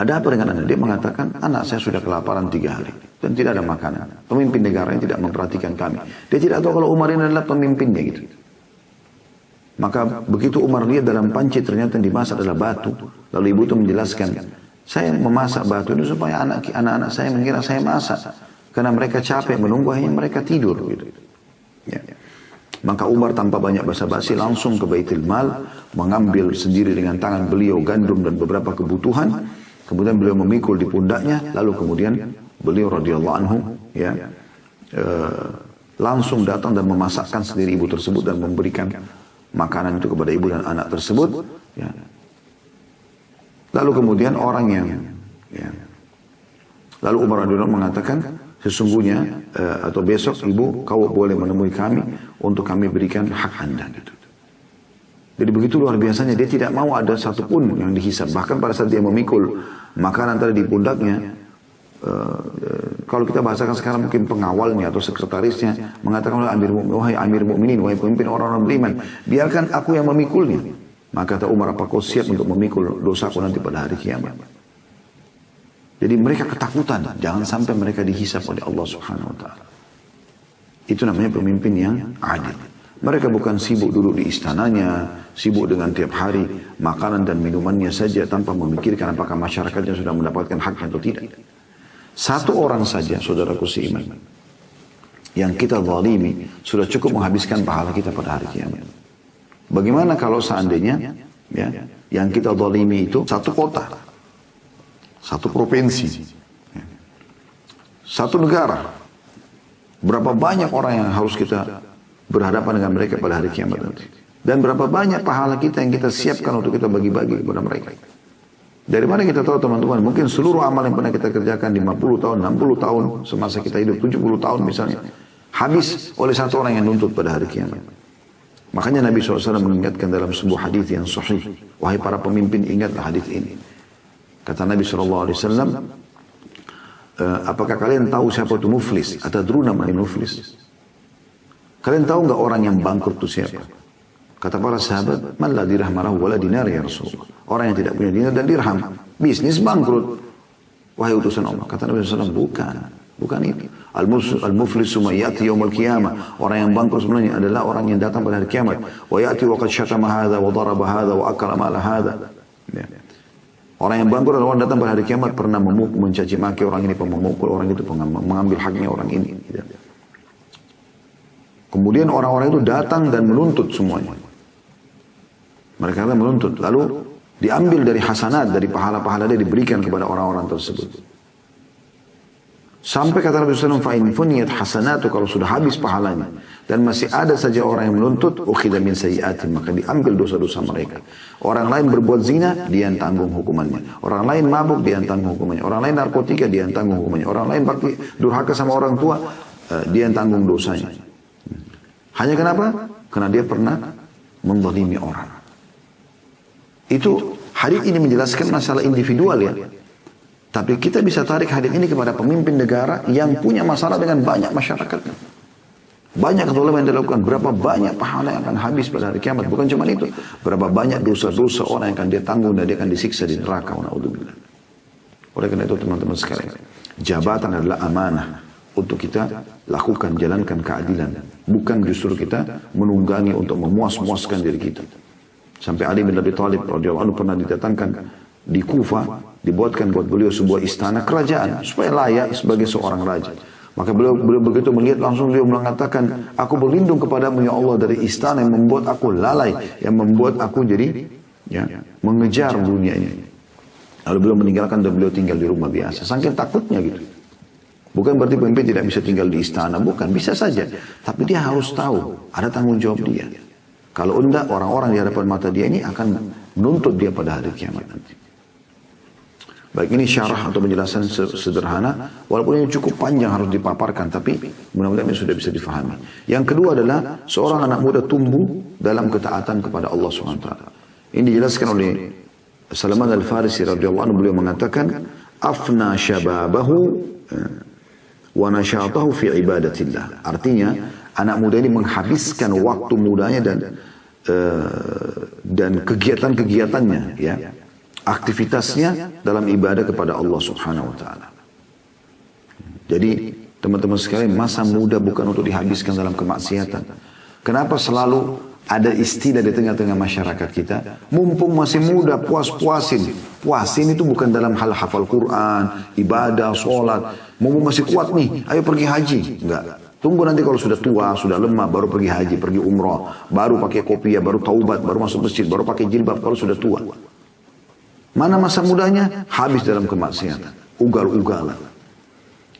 Ada apa dengan anda? Dia mengatakan, anak saya sudah kelaparan 3 hari dan tidak ada makanan. Pemimpin negara yang tidak memperhatikan kami. Dia tidak tahu kalau Umar ini adalah pemimpinnya gitu. Maka begitu Umar lihat dalam panci ternyata dimasak adalah batu. Lalu ibu itu menjelaskan, saya memasak batu itu supaya anak-anak saya mengira saya masak. Karena mereka capek menunggu, akhirnya mereka tidur. Gitu. Ya. Maka Umar tanpa banyak basa-basi langsung ke Baitul Mal, mengambil sendiri dengan tangan beliau gandum dan beberapa kebutuhan. Kemudian beliau memikul di pundaknya, lalu kemudian beliau radhiyallahu anhu langsung datang dan memasakkan sendiri ibu tersebut dan memberikan makanan itu kepada ibu dan anak tersebut. Ya. Lalu kemudian orang yang lalu Umar radhiyallahu anhu mengatakan, sesungguhnya atau besok ibu kau boleh menemui kami untuk kami berikan hak anda. Gitu. Jadi begitu luar biasanya, dia tidak mau ada satupun yang dihisab. Bahkan pada saat dia memikul makanan tadi di pundaknya, kalau kita bahasakan sekarang mungkin pengawalnya atau sekretarisnya mengatakan, wahai Amir Mukminin, wahai pemimpin orang-orang beriman, biarkan aku yang memikulnya. Maka kata Umar, apa kau siap untuk memikul dosaku nanti pada hari kiamat? Jadi mereka ketakutan, jangan sampai mereka dihisab oleh Allah Subhanahu wa taala. Itu namanya pemimpin yang adil. Mereka bukan sibuk duduk di istananya, sibuk dengan tiap hari makanan dan minumannya saja tanpa memikirkan apakah masyarakatnya sudah mendapatkan haknya atau tidak. Satu orang saja, saudaraku seiman, yang kita zalimi sudah cukup menghabiskan pahala kita pada hari kiamat. Bagaimana kalau seandainya yang kita zalimi itu satu kota, satu provinsi, satu negara? Berapa banyak orang yang harus kita berhadapan dengan mereka pada hari kiamat nanti? Dan berapa banyak pahala kita yang kita siapkan untuk kita bagi-bagi kepada mereka? Dari mana kita tahu teman-teman? Mungkin seluruh amal yang pernah kita kerjakan 50 tahun, 60 tahun, semasa kita hidup 70 tahun misalnya, habis oleh satu orang yang nuntut pada hari kiamat. Makanya Nabi SAW mengingatkan dalam sebuah hadis yang sahih, wahai para pemimpin, ingatlah hadis ini. Kata Nabi SAW, apakah kalian tahu siapa itu muflis? Atadruna man muflis? Kalian tahu nggak orang yang bangkrut itu siapa? Kata para sahabat, man la dirham lahu wa la dinar ya Rasulullah. Orang yang tidak punya dinar dan dirham, bisnis bangkrut. Wahai utusan Allah, kata Nabi SAW, bukan itu. Al-muflisu ma ya'ti yaumil qiyamah. Orang yang bangkrut sebenarnya adalah orang yang datang pada hari kiamat. Wa ya'ti wa qad syatama hadza wa daraba hadza wa akala mala hadza. Orang yang bangkrut adalah orang datang pada hari kiamat pernah mencaci maki orang ini, memukul orang itu, mengambil haknya orang ini. Kemudian orang-orang itu datang dan menuntut semuanya. Mereka akan menuntut, lalu diambil dari hasanat, dari pahala-pahala dia diberikan kepada orang-orang tersebut. Sampai kata Nabi SAW, fa'in funiyat hasanatu, kalau sudah habis pahalanya dan masih ada saja orang yang menuntut, ukhidha min sayyi'atin, maka diambil dosa-dosa mereka. Orang lain berbuat zina, dia yang tanggung hukumannya. Orang lain mabuk, dia yang tanggung hukumannya. Orang lain narkotika, dia yang tanggung hukumannya. Orang lain bakti durhaka sama orang tua, dia yang tanggung dosanya. Hanya kenapa? Karena dia pernah menzalimi orang. Itu hadis ini menjelaskan masalah individual ya. Tapi kita bisa tarik hadis ini kepada pemimpin negara yang punya masalah dengan banyak masyarakat. Banyak kezaliman yang dilakukan. Berapa banyak pahala yang akan habis pada hari kiamat. Bukan cuma itu. Berapa banyak dosa-dosa orang yang akan dia tanggung dan dia akan disiksa di neraka. Oleh karena itu teman-teman sekalian, jabatan adalah amanah untuk kita lakukan, jalankan keadilan. Bukan justru kita menunggangi untuk memuas-muaskan diri kita. Sampai Ali bin Abi Thalib radhiyallahu anhu pernah didatangkan di Kufah, dibuatkan buat beliau sebuah istana kerajaan supaya layak sebagai seorang raja. Maka beliau begitu melihat langsung beliau mengatakan, aku berlindung kepadamu ya Allah dari istana yang membuat aku lalai, yang membuat aku jadi mengejar dunia ini. Lalu beliau meninggalkan dan beliau tinggal di rumah biasa. Saking takutnya gitu. Bukan berarti pemimpin tidak bisa tinggal di istana, bukan, bisa saja. Tapi dia harus tahu, ada tanggung jawab dia. Kalau enggak, orang-orang di hadapan mata dia ini akan menuntut dia pada hari kiamat nanti. Baik, ini syarah atau penjelasan sederhana, walaupun ini cukup panjang harus dipaparkan, tapi mudah-mudahan ini sudah bisa difahami. Yang kedua adalah, seorang anak muda tumbuh dalam ketaatan kepada Allah SWT. Ini dijelaskan oleh Salman Al-Farisi radhiyallahu anhu, beliau mengatakan, afna syababahu wa nasyatahu fi ibadatillah. Artinya anak muda ini menghabiskan waktu mudanya dan kegiatan-kegiatannya, ya, aktivitasnya dalam ibadah kepada Allah Subhanahu wa taala. Jadi teman-teman sekalian, masa muda bukan untuk dihabiskan dalam kemaksiatan. Kenapa selalu ada istilah di tengah-tengah masyarakat kita, mumpung masih muda, puas-puasin. Puasin itu bukan dalam hal hafal Quran, ibadah, sholat. Mumpung masih kuat nih, ayo pergi haji. Enggak. Tunggu nanti kalau sudah tua, sudah lemah, baru pergi haji, pergi umrah, baru pakai kopiah, baru taubat, baru masuk masjid, baru pakai jilbab kalau sudah tua. Mana masa mudanya? Habis dalam kemaksiatan, ugal-ugalan.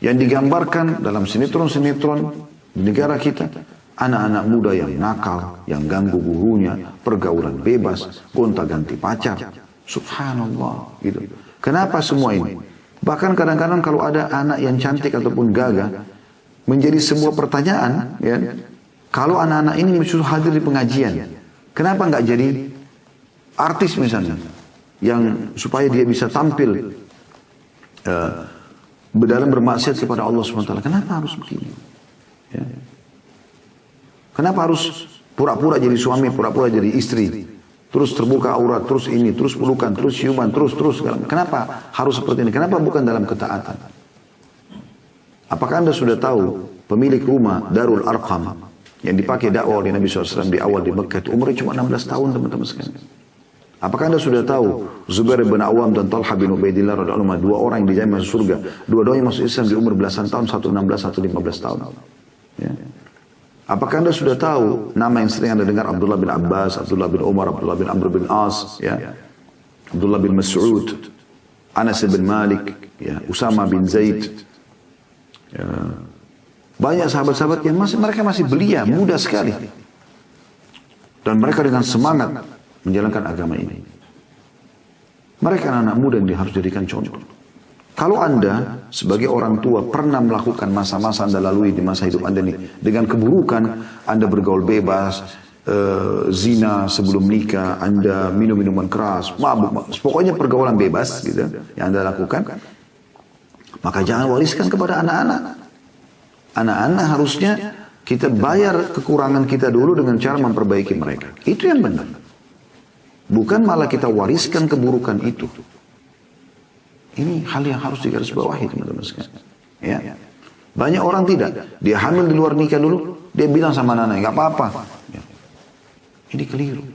Yang digambarkan dalam sinetron-sinetron di negara kita, anak-anak muda yang nakal, yang ganggu gurunya, pergaulan bebas, gonta-ganti pacar. Subhanallah, gitu. Kenapa semua ini? Bahkan kadang-kadang kalau ada anak yang cantik ataupun gagah, menjadi sebuah pertanyaan, ya. Kalau anak-anak ini sudah hadir di pengajian, kenapa nggak jadi artis misalnya, yang supaya dia bisa tampil dalam bermaksiat kepada Allah SWT. Kenapa harus begini? Ya. Kenapa harus pura-pura jadi suami, pura-pura jadi istri, terus terbuka aurat, terus ini, terus pelukan, terus ciuman, terus. Kenapa harus seperti ini? Kenapa bukan dalam ketaatan? Apakah Anda sudah tahu pemilik rumah Darul Arqam yang dipakai dakwah oleh Nabi SAW di awal di Mekah itu umurnya cuma 16 tahun teman-teman sekalian? Apakah Anda sudah tahu Zubair bin Awam dan Talha bin Ubaidillah radhiyallahu anhum, dua orang yang dijamin masuk surga, dua-duanya masuk Islam di umur belasan tahun, satu 16, satu 15 tahun. Ya. Apakah Anda sudah tahu nama yang sering Anda dengar Abdullah bin Abbas, Abdullah bin Umar, Abdullah bin Amr bin As, ya, Abdullah bin Mas'ud, Anas bin Malik, ya, Usama bin Zaid, ya. Banyak sahabat-sahabat yang mereka masih belia, muda sekali, dan mereka dengan semangat menjalankan agama ini. Mereka anak-anak muda yang harus dijadikan contoh. Kalau Anda sebagai orang tua pernah melakukan masa-masa Anda lalui di masa hidup Anda ini dengan keburukan, Anda bergaul bebas, zina sebelum nikah, Anda minum minuman keras, mabuk, pokoknya pergaulan bebas gitu yang Anda lakukan, maka jangan wariskan kepada anak-anak. Anak-anak harusnya kita bayar kekurangan kita dulu dengan cara memperbaiki mereka. Itu yang benar. Bukan malah kita wariskan keburukan itu. Ini hal yang harus digarisbawahi teman-teman sekalian. Ya. Banyak orang tidak. Dia hamil di luar nikah dulu, dia bilang sama anak-anaknya, nggak apa-apa. Ya. Ini keliru.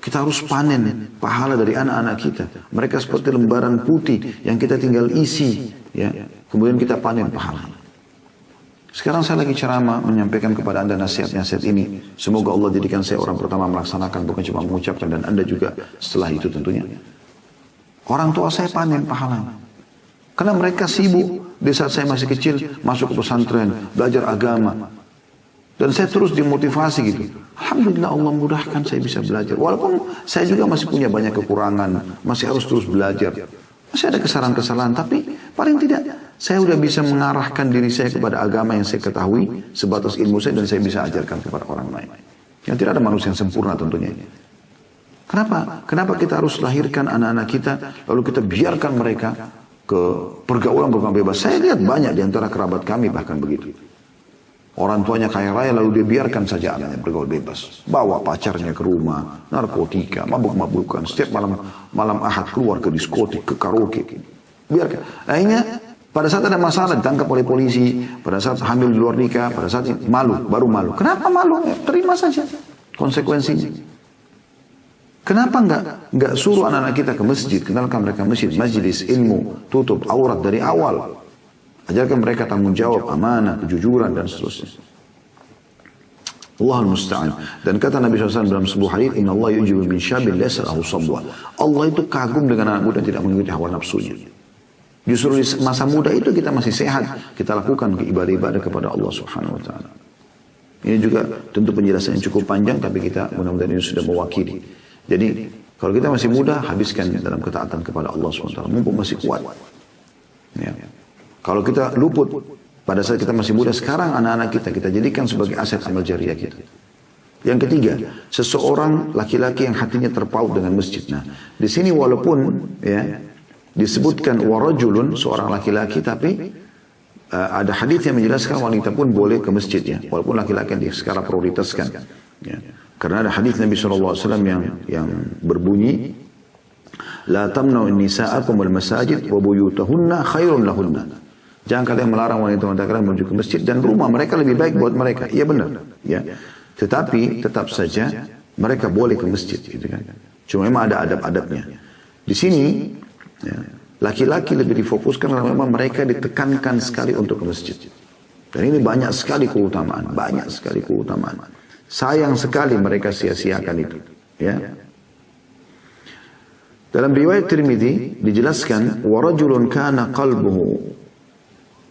Kita harus panen pahala dari anak-anak kita. Mereka seperti lembaran putih yang kita tinggal isi. Ya. Kemudian kita panen pahala. Sekarang saya lagi ceramah menyampaikan kepada Anda nasihat-nasihat ini. Semoga Allah jadikan saya orang pertama melaksanakan, bukan cuma mengucapkan, dan Anda juga setelah itu tentunya. Orang tua saya panen pahalanya. Karena mereka sibuk di saat saya masih kecil masuk ke pesantren, belajar agama. Dan saya terus dimotivasi gitu. Alhamdulillah Allah mudahkan saya bisa belajar. Walaupun saya juga masih punya banyak kekurangan, masih harus terus belajar. Masih ada kesalahan-kesalahan, tapi paling tidak saya sudah bisa mengarahkan diri saya kepada agama yang saya ketahui sebatas ilmu saya, dan saya bisa ajarkan kepada orang lain. Yang tidak ada manusia yang sempurna tentunya. Kenapa? Kenapa kita harus lahirkan anak-anak kita lalu kita biarkan mereka ke pergaulan bebas? Saya lihat banyak di antara kerabat kami bahkan begitu. Orang tuanya kaya raya lalu dia biarkan saja anaknya bergaul bebas. Bawa pacarnya ke rumah, narkotika, mabuk-mabukan. Setiap malam Ahad keluar ke diskotik, ke karaoke. Biarkan. Akhirnya pada saat ada masalah ditangkap oleh polisi, pada saat hamil di luar nikah, pada saat malu, baru malu. Kenapa malu? Terima saja konsekuensinya. Kenapa enggak suruh anak-anak kita ke masjid, kenalkan mereka masjid, majelis ilmu, tutup aurat dari awal. Ajarkan mereka tanggung jawab, amanah, kejujuran, dan seterusnya. Allahul musta'an. Dan kata Nabi SAW dalam sebuah hadis, Inna Allah yujibu min syabin laysa lahu sabwa. Allah itu kagum dengan anak muda yang tidak mengikuti hawa nafsunya. Justru di masa muda itu kita masih sehat, kita lakukan ibadah-ibadah kepada Allah Subhanahu wa taala. Ini juga tentu penjelasan yang cukup panjang, tapi kita mudah-mudahan ini sudah mewakili. Jadi kalau kita masih muda, habiskan dalam ketaatan kepada Allah SWT, mumpung masih kuat. Ya. Kalau kita luput pada saat kita masih muda, sekarang anak-anak kita jadikan sebagai aset amal jariah kita. Yang ketiga, seseorang laki-laki yang hatinya terpaut dengan masjid. Nah, di sini walaupun ya disebutkan warajulun, seorang laki-laki, tapi ada hadis yang menjelaskan wanita pun boleh ke masjid ya, walaupun laki-laki yang sekarang prioritaskan. Ya. Karena ada hadis Nabi SAW yang berbunyi, La tamna'u nisa'akum wal masajid wa buyutahunna khairun lahunna. Jangan kalian melarang wanita-wanita kalian menuju ke masjid, dan rumah mereka lebih baik buat mereka. Iya benar. Ya. Tetapi tetap saja mereka boleh ke masjid, gitu kan. Cuma memang ada adab-adabnya. Di sini ya, laki-laki lebih difokuskan karena memang mereka ditekankan sekali untuk ke masjid. Dan ini banyak sekali keutamaan, banyak sekali keutamaan. Sayang sekali mereka sia-siakan itu. Ya. Dalam riwayat Tirmidzi dijelaskan, warajulun kana qalbuhu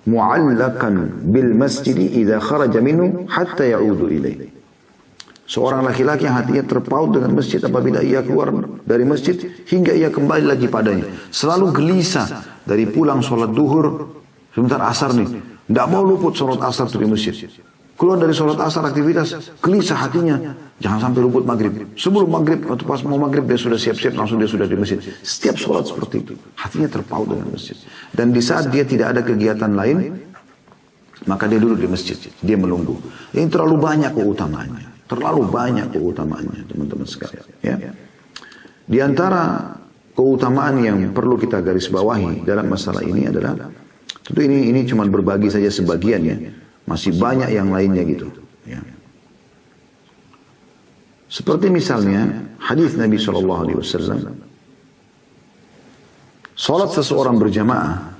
mu'allaqan bil masjid idza kharaja minhu hatta ya'udu ilaih. Seorang laki-laki yang hatinya terpaut dengan masjid apabila ia keluar dari masjid hingga ia kembali lagi padanya. Selalu gelisah dari pulang sholat duhur, sebentar asar nih. Tidak mau luput sholat asar di masjid. Keluar dari sholat asar aktivitas, gelisah hatinya. Jangan sampai luput maghrib. Sebelum maghrib, atau pas mau maghrib dia sudah siap-siap, langsung dia sudah di masjid. Setiap sholat seperti itu. Hatinya terpaut dengan masjid. Dan di saat dia tidak ada kegiatan lain, maka dia duduk di masjid. Dia menunggu. Ini terlalu banyak keutamaannya. Terlalu banyak keutamaannya, teman-teman sekalian. Ya. Di antara keutamaan yang perlu kita garis bawahi dalam masalah ini adalah, tentu ini cuma berbagi saja sebagian ya. Masih banyak yang lainnya gitu. Ya. Seperti misalnya hadis Nabi SAW, salat seseorang berjamaah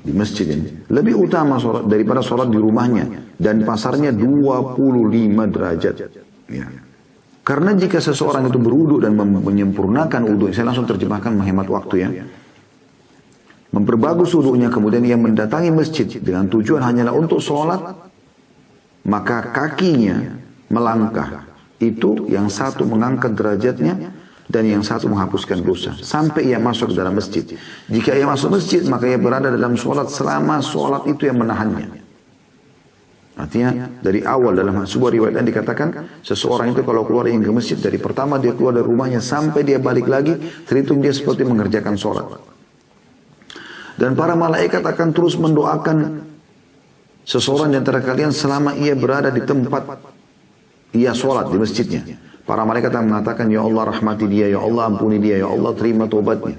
di masjid ini lebih utama salat daripada salat di rumahnya, dan pasarnya 25 derajat. Ya. Karena jika seseorang itu berwudu dan menyempurnakan wudu, saya langsung terjemahkan menghemat waktu ya. Memperbagus wudunya, kemudian ia mendatangi masjid dengan tujuan hanyalah untuk sholat, maka kakinya melangkah. Itu yang satu mengangkat derajatnya dan yang satu menghapuskan dosa sampai ia masuk ke dalam masjid. Jika ia masuk masjid, maka ia berada dalam sholat selama sholat itu yang menahannya. Artinya dari awal dalam sebuah riwayat yang dikatakan, seseorang itu kalau keluar ingin ke masjid, dari pertama dia keluar dari rumahnya sampai dia balik lagi, terhitung dia seperti mengerjakan sholat. Dan para malaikat akan terus mendoakan seseorang di antara kalian selama ia berada di tempat ia sholat di masjidnya. Para malaikat akan mengatakan, ya Allah rahmati dia, ya Allah ampuni dia, ya Allah terima taubatnya.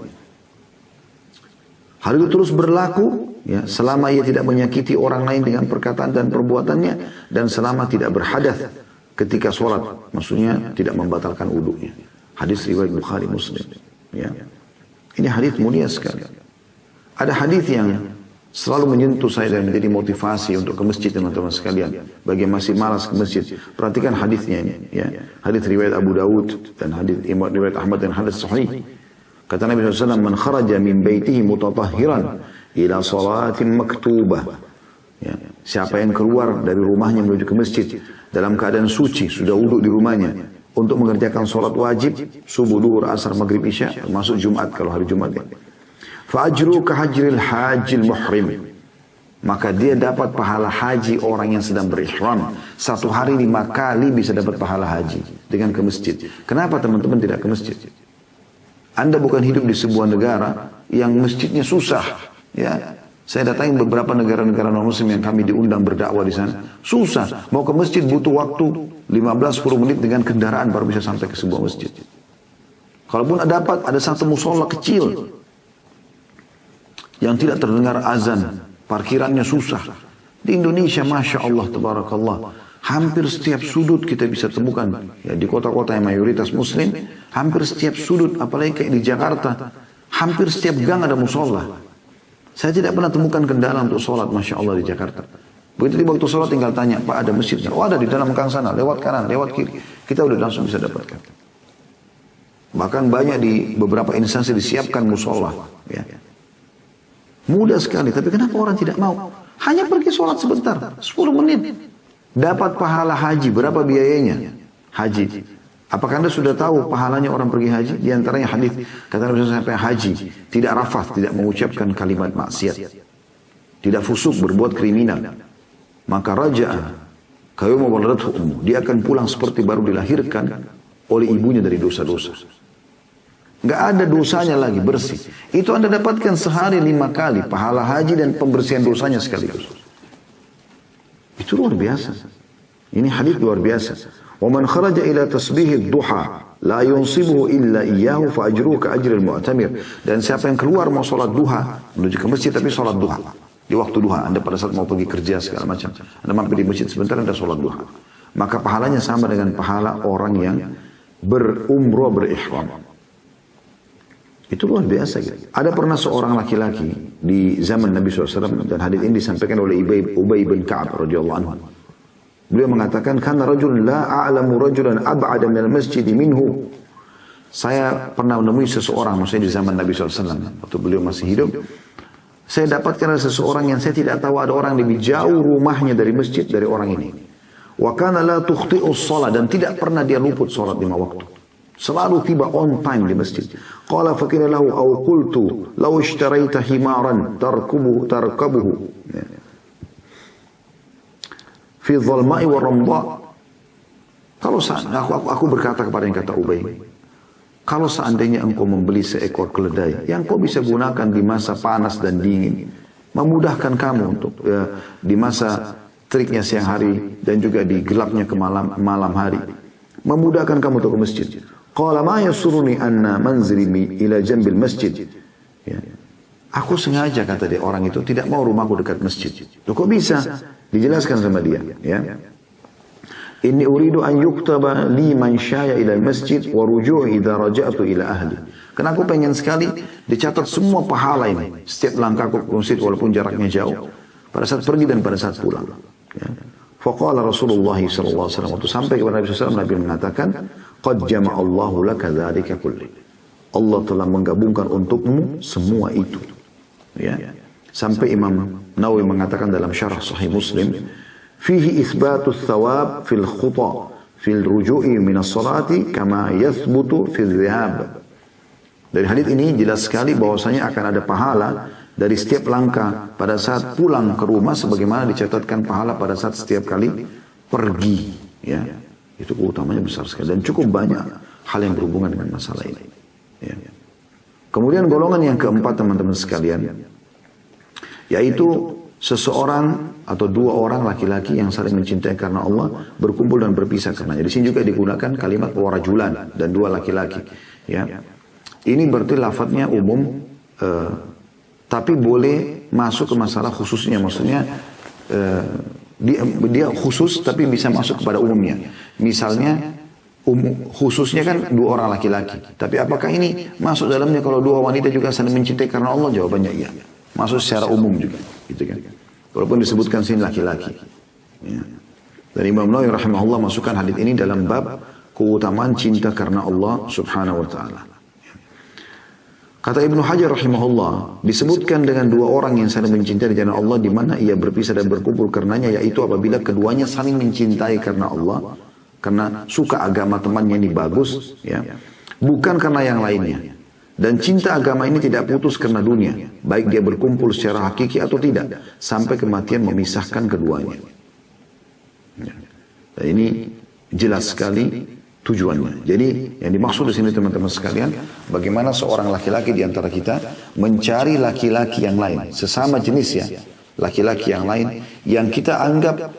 Hal itu terus berlaku ya, selama ia tidak menyakiti orang lain dengan perkataan dan perbuatannya, dan selama tidak berhadath ketika sholat, maksudnya tidak membatalkan wudunya. Hadis riwayat Bukhari Muslim. Ya. Ini hadis mulia sekali. Ada hadis yang selalu menyentuh saya dan menjadi motivasi untuk ke masjid, teman-teman sekalian. Bagi yang masih malas ke masjid, perhatikan hadisnya ini. Ya. Hadis riwayat Abu Dawud dan hadis riwayat Ahmad dan hadis sahih. Kata Nabi SAW, man kharaja min baitihi mutatahhiran ila salatin maktubah. Ya. Siapa yang keluar dari rumahnya menuju ke masjid dalam keadaan suci, sudah wudhu di rumahnya, untuk mengerjakan sholat wajib, subuh, duhur, asar, maghrib, isya, termasuk Jumat kalau hari Jumat ya. Fa'ajru kahajril hajil muhrim. Maka dia dapat pahala haji orang yang sedang berihram. Satu hari 5 kali bisa dapat pahala haji dengan ke masjid. Kenapa teman-teman tidak ke masjid? Anda bukan hidup di sebuah negara yang masjidnya susah. Ya, saya datangi beberapa negara-negara non-muslim yang kami diundang berdakwah di sana. Susah. Mau ke masjid butuh waktu 15-10 menit dengan kendaraan baru bisa sampai ke sebuah masjid. Kalaupun dapat, ada satu musola kecil yang tidak terdengar azan, parkirannya susah. Di Indonesia, Masya Allah, Tabarakallah, hampir setiap sudut kita bisa temukan. Ya, di kota-kota yang mayoritas muslim, hampir setiap sudut, apalagi kayak di Jakarta, hampir setiap gang ada musola. Saya tidak pernah temukan kendala untuk sholat, Masya Allah, di Jakarta. Begitu di waktu sholat tinggal tanya, Pak ada masjidnya? Oh ada di dalam gang sana, lewat kanan, lewat kiri. Kita udah langsung bisa dapatkan. Bahkan banyak di beberapa instansi disiapkan musola. Ya. Mudah sekali, tapi kenapa orang tidak mau? Hanya pergi sholat sebentar, 10 menit. Dapat pahala haji, berapa biayanya? Haji. Apakah Anda sudah tahu pahalanya orang pergi haji? Di antaranya hadis kata Nabi sampai haji, tidak rafath, tidak mengucapkan kalimat maksiat. Tidak fusuk, berbuat kriminal. Maka raja'a kayuma waladathu ummu. Dia akan pulang seperti baru dilahirkan oleh ibunya dari dosa-dosa. Nggak ada dosanya lagi, bersih. Itu Anda dapatkan sehari 5 kali pahala haji dan pembersihan dosanya sekaligus. Itu luar biasa. Ini hadis luar biasa. Wa man kharaja ila tasbihid duha la yunsibuhu illa iyyahu fa ajruhu ka ajril mu'tamir. Dan siapa yang keluar mau sholat duha, menuju ke masjid tapi sholat duha. Di waktu duha, Anda pada saat mau pergi kerja segala macam, Anda mampir di masjid sebentar, Anda sholat duha. Maka pahalanya sama dengan pahala orang yang berumrah berihram. Itu luar biasa gitu. Ada pernah seorang laki-laki di zaman Nabi SAW, dan hadis ini disampaikan oleh Ubay bin Ka'ab radhiyallahu anhu. Beliau mengatakan, "Kana rajulun la a'lamu rajulan ab'ada minal masjid minhu." Saya pernah menemui seseorang, maksudnya di zaman Nabi SAW, waktu beliau masih hidup. Saya dapatkan ada seseorang yang saya tidak tahu ada orang lebih jauh rumahnya dari masjid dari orang ini. Wa kana la tukhti'us shalah, dan tidak pernah dia luput salat 5 waktu. Selalu tiba on time di masjid. Qala fakira lahu aw qultu law ishtaraita himaran tarkabuhu fi dhalma'i wa ramda. Kalau aku berkata kepada yang kata Ubay, kalau seandainya engkau membeli seekor keledai yang kau bisa gunakan di masa panas dan dingin, memudahkan kamu untuk di masa teriknya siang hari dan juga di gelapnya ke malam hari, memudahkan kamu untuk ke masjid. Qala ma yasuruni anna manzili ila jambil masjid. Ya. Aku sengaja, kata dia, orang itu tidak mau rumahku dekat masjid. Loh, kok bisa? Dijelaskan sama dia. Ya. Inni uridu an yuktaba li man syaya ila masjid wa ruju'i idza raja'tu ila ahli. Karena aku pengen sekali dicatat semua pahala ini setiap langkahku ke masjid walaupun jaraknya jauh, pada saat pergi dan pada saat pulang. Ya. Faqala Rasulullah sallallahu alaihi wasallam, waktu sampai kepada Nabi SAW, Nabi mengatakan, qad jama'allahu laka dzalika kulli. Allah telah menggabungkan untukmu semua itu. Ya. Sampai Imam Nawawi mengatakan dalam syarah Sahih Muslim, fihi itsbatu tsawab fil khuta fil ruju'i min as-salati kama yathbutu fil dhahab. Dari hadis ini jelas sekali bahwasanya akan ada pahala dari setiap langkah pada saat pulang ke rumah sebagaimana dicatatkan pahala pada saat setiap kali pergi. Ya. Itu keutamanya besar sekali dan cukup banyak hal yang berhubungan dengan masalah ini. Ya. Kemudian golongan yang keempat, teman-teman sekalian, yaitu seseorang atau 2 orang laki-laki yang saling mencintai karena Allah, berkumpul dan berpisah karenanya. Di sini juga digunakan kalimat warajulan dan 2 laki-laki. Ya. Ini berarti lafadznya umum, tapi boleh masuk ke masalah khususnya, maksudnya dia khusus tapi bisa masuk kepada umumnya. Misalnya khususnya kan 2 orang laki-laki, tapi apakah ini masuk dalamnya kalau 2 wanita juga saling mencintai karena Allah? Jawabannya iya, masuk secara umum juga, gitu kan. Walaupun disebutkan sini laki-laki. Ya. Dan Imam Nawawi rahimahullah masukkan hadis ini dalam bab keutamaan cinta karena Allah Subhanahu wa taala. Kata Ibnu Hajar rahimahullah, disebutkan dengan 2 orang yang saling mencintai di jalan Allah di mana ia berpisah dan berkumpul karenanya, yaitu apabila keduanya saling mencintai karena Allah, karena suka agama temannya ini bagus, ya, bukan karena yang lainnya. Dan cinta agama ini tidak putus karena dunia, baik dia berkumpul secara hakiki atau tidak, sampai kematian memisahkan keduanya. Ya. Dan ini jelas sekali tujuannya. Jadi yang dimaksud di sini, teman-teman sekalian, bagaimana seorang laki-laki di antara kita mencari laki-laki yang lain, sesama jenis ya, laki-laki yang lain yang kita anggap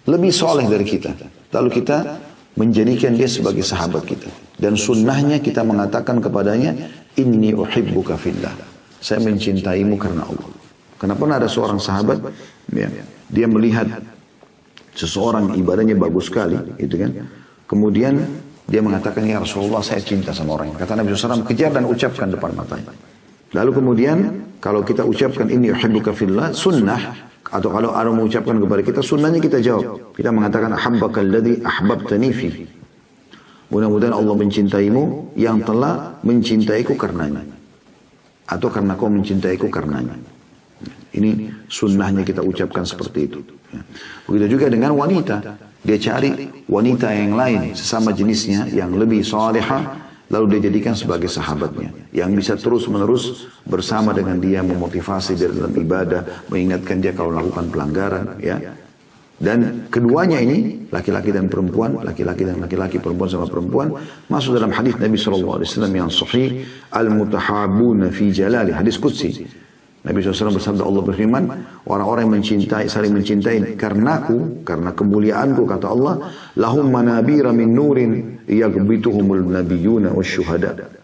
lebih soleh dari kita, lalu kita menjadikan dia sebagai sahabat kita, dan sunnahnya kita mengatakan kepadanya, inni uhibbuka fillah, saya mencintaimu karena Allah. Kenapa ada seorang sahabat, ya, dia melihat seseorang ibadahnya bagus sekali, gitu kan, kemudian dia mengatakan, ya Rasulullah, saya cinta sama orang ini. Kata Nabi SAW, kejar dan ucapkan depan matanya. Lalu kemudian, kalau kita ucapkan ini uhibbuka fillah, sunnah, atau kalau ada mengucapkan kepada kita, sunnahnya kita jawab. Kita mengatakan, ahabbaka alladhi ahbabtani fi. Mudah-mudahan Allah mencintaimu yang telah mencintaiku karenanya. Atau karena kau mencintaiku karenanya. Ini sunnahnya kita ucapkan seperti itu. Begitu juga dengan wanita. Dia cari wanita yang lain, sesama jenisnya, yang lebih salihah, lalu dia jadikan sebagai sahabatnya, yang bisa terus-menerus bersama dengan dia, memotivasi dia dalam ibadah, mengingatkan dia kalau melakukan pelanggaran, ya. Dan keduanya ini, laki-laki dan perempuan, laki-laki dan laki-laki, perempuan sama perempuan, masuk dalam hadis Nabi SAW yang sahih, al-mutahabuna fi jalali, hadis qudsi. Nabi SAW bersabda, Allah berfirman, orang-orang yang mencintai, saling mencintai karenaku, karena kemuliaanku, kata Allah, lahum manabira min nurin yagbituhumul nabiyuna wasyuhada.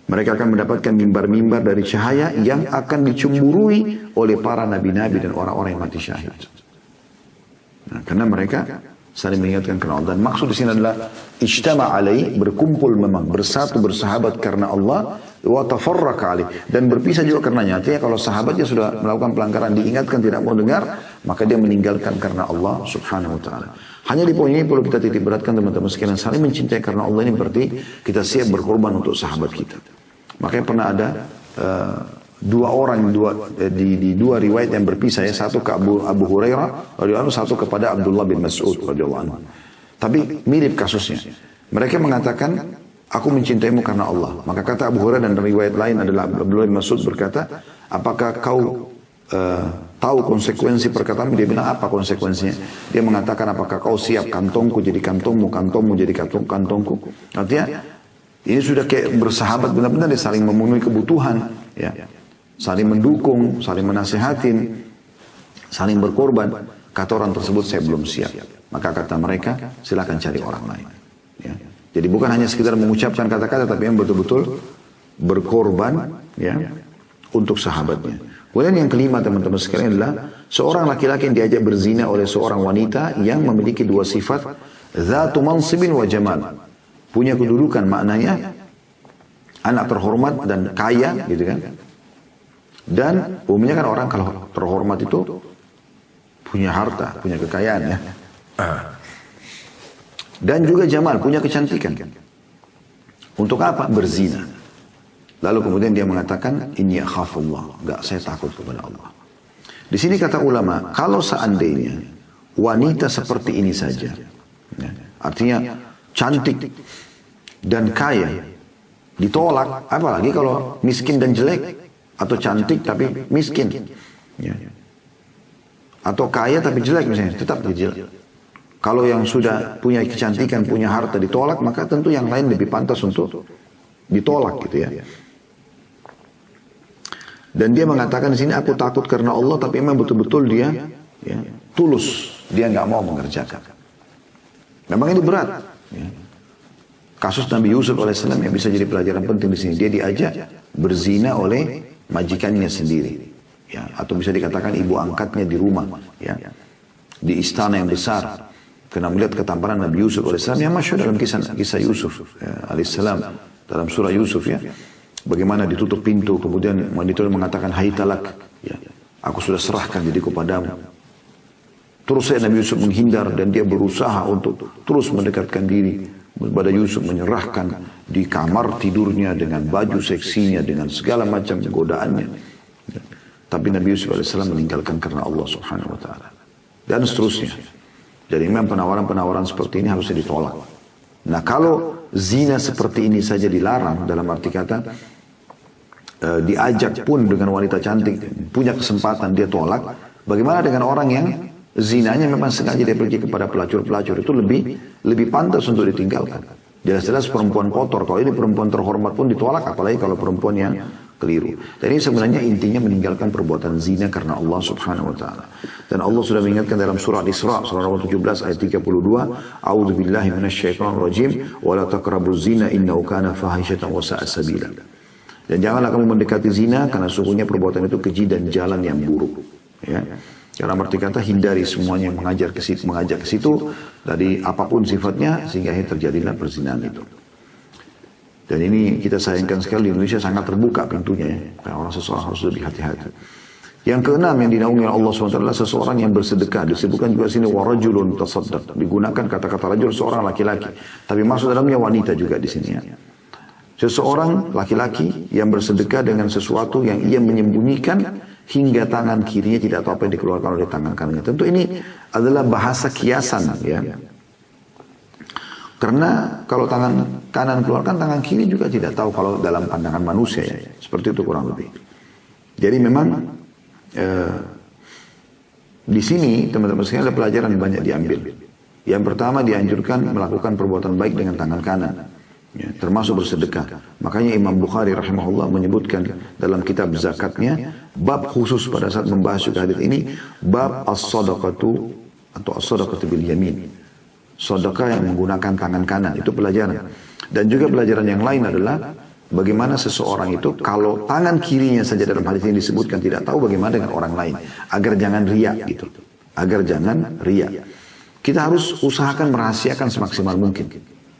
Mereka akan mendapatkan mimbar-mimbar dari cahaya yang akan dicemburui oleh para nabi-nabi dan orang-orang yang mati syahid. Nah, karena mereka Saling mengingatkan karena Allah. Dan maksud di sini adalah ijtama' alai, berkumpul memang, bersatu, bersahabat karena Allah, wa tafarraqa alai, dan berpisah juga karenanya. Artinya kalau sahabatnya sudah melakukan pelanggaran, diingatkan tidak mau dengar, maka dia meninggalkan karena Allah subhanahu wa ta'ala. Hanya di poin ini perlu kita titik beratkan teman-teman sekalian, saling mencintai karena Allah ini berarti kita siap berkorban untuk sahabat kita. Makanya pernah ada dua orang di dua riwayat yang berpisah ya, satu ke Abu Hurairah radhiyallahu anhu, satu kepada Abdullah bin Mas'ud radhiyallahu anhu. Tapi mirip kasusnya. Mereka mengatakan, aku mencintaimu karena Allah. Maka kata Abu Hurairah dan riwayat lain adalah Abdullah bin Mas'ud berkata, apakah kau tahu konsekuensi perkataanmu? Dia bilang, apa konsekuensinya? Dia mengatakan, apakah kau siap kantongku jadi kantongmu, kantongmu jadi kantongku? Artinya ini sudah kayak bersahabat benar-benar, dia saling memenuhi kebutuhan, ya. Saling mendukung, saling menasihatin, saling berkorban. Kata orang tersebut, saya belum siap. Maka kata mereka, silakan cari orang lain. Ya. Jadi bukan hanya sekedar mengucapkan kata-kata, tapi yang betul-betul berkorban, ya, untuk sahabatnya. Kemudian yang kelima teman-teman sekalian adalah seorang laki-laki yang diajak berzina oleh seorang wanita yang memiliki dua sifat, dzatu mansibin wa jamal. Punya kedudukan, maknanya anak terhormat dan kaya, gitu kan. Dan umumnya kan orang kalau terhormat itu punya harta, punya kekayaan ya. Dan juga jamal, punya kecantikan. Untuk apa? Berzina. Lalu kemudian dia mengatakan, inni akhafullah, enggak, saya takut kepada Allah. Di sini kata ulama, kalau seandainya wanita seperti ini saja, ya, artinya cantik dan kaya, ditolak, apalagi kalau miskin dan jelek, atau cantik tapi miskin, ya, atau kaya tapi jelek misalnya, tetap jelek. Kalau yang sudah punya kecantikan, punya harta ditolak, maka tentu yang lain lebih pantas untuk ditolak gitu ya. Dan dia mengatakan di sini, aku takut karena Allah, tapi memang betul-betul dia, ya, tulus, dia nggak mau mengerjakan. Memang ini berat. Ya. Kasus Nabi Yusuf alaihissalam yang bisa jadi pelajaran penting di sini. Dia diajak berzina oleh majikannya sendiri, ya, atau bisa dikatakan ibu angkatnya di rumah, ya, di istana yang besar, karena melihat ketampanan Nabi Yusuf alaihissalam yang masyhur dalam kisah Yusuf alaihissalam dalam surah Yusuf, ya, bagaimana ditutup pintu, kemudian wanita mengatakan, hai talak, ya, aku sudah serahkan diriku padamu. Terus Nabi Yusuf menghindar dan dia berusaha untuk terus mendekatkan diri kepada Yusuf, menyerahkan di kamar tidurnya dengan baju seksinya, dengan segala macam godaannya. Tapi Nabi Yusuf AS meninggalkan karena Allah subhanahu wa ta'ala. Dan seterusnya. Jadi memang penawaran-penawaran seperti ini harusnya ditolak. Nah kalau zina seperti ini saja dilarang, dalam arti kata diajak pun dengan wanita cantik, punya kesempatan dia tolak, bagaimana dengan orang yang zinanya memang sengaja dia pergi kepada pelacur-pelacur, itu lebih pantas untuk ditinggalkan. Jelas-jelas perempuan kotor, kalau ini perempuan terhormat pun ditolak, apalagi kalau perempuan yang keliru. Dan ini sebenarnya intinya meninggalkan perbuatan zina karena Allah subhanahu wa ta'ala. Dan Allah sudah mengingatkan dalam surah Al-Isra, surah 17 ayat 32, A'udzu billahi minasyaitonir rajim, wa la taqrabuz zina innahu kana fahishatan wa sa'a sabila. Dan janganlah kamu mendekati zina karena sesungguhnya perbuatan itu keji dan jalan yang buruk. Ya. Dalam arti kata hindari semuanya yang mengajak ke situ dari apapun sifatnya, sehingga akhirnya terjadilah perzinahan itu. Dan ini kita sayangkan sekali di Indonesia sangat terbuka pintunya ya. Karena seseorang harus lebih hati-hati. Yang keenam yang dinaungi oleh Allah SWT adalah seseorang yang bersedekah. Disebutkan juga sini warajulun tasaddaq. Digunakan kata-kata rajul seorang laki-laki. Tapi maksud dalamnya wanita juga di sini ya. Seseorang laki-laki yang bersedekah dengan sesuatu yang ia menyembunyikan hingga tangan kirinya tidak tahu apa yang dikeluarkan oleh tangan kanannya. Tentu ini adalah bahasa kiasan ya. Karena kalau tangan kanan keluarkan, tangan kiri juga tidak tahu kalau dalam pandangan manusia ya. Seperti itu kurang lebih. Jadi memang di sini teman-teman sekalian ada pelajaran banyak diambil. Yang pertama dianjurkan melakukan perbuatan baik dengan tangan kanan. Ya, termasuk bersedekah. Makanya Imam Bukhari rahimahullah menyebutkan dalam kitab zakatnya bab khusus pada saat membahas juga hadis ini, bab as-sadaqatu atau as-sadaqatu bil yamin. Sedekah yang menggunakan tangan kanan, itu pelajaran. Dan juga pelajaran yang lain adalah bagaimana seseorang itu kalau tangan kirinya saja dalam hadis ini disebutkan tidak tahu bagaimana dengan orang lain, agar jangan riya gitu. Agar jangan riya. kita harus usahakan merahasiakan semaksimal mungkin.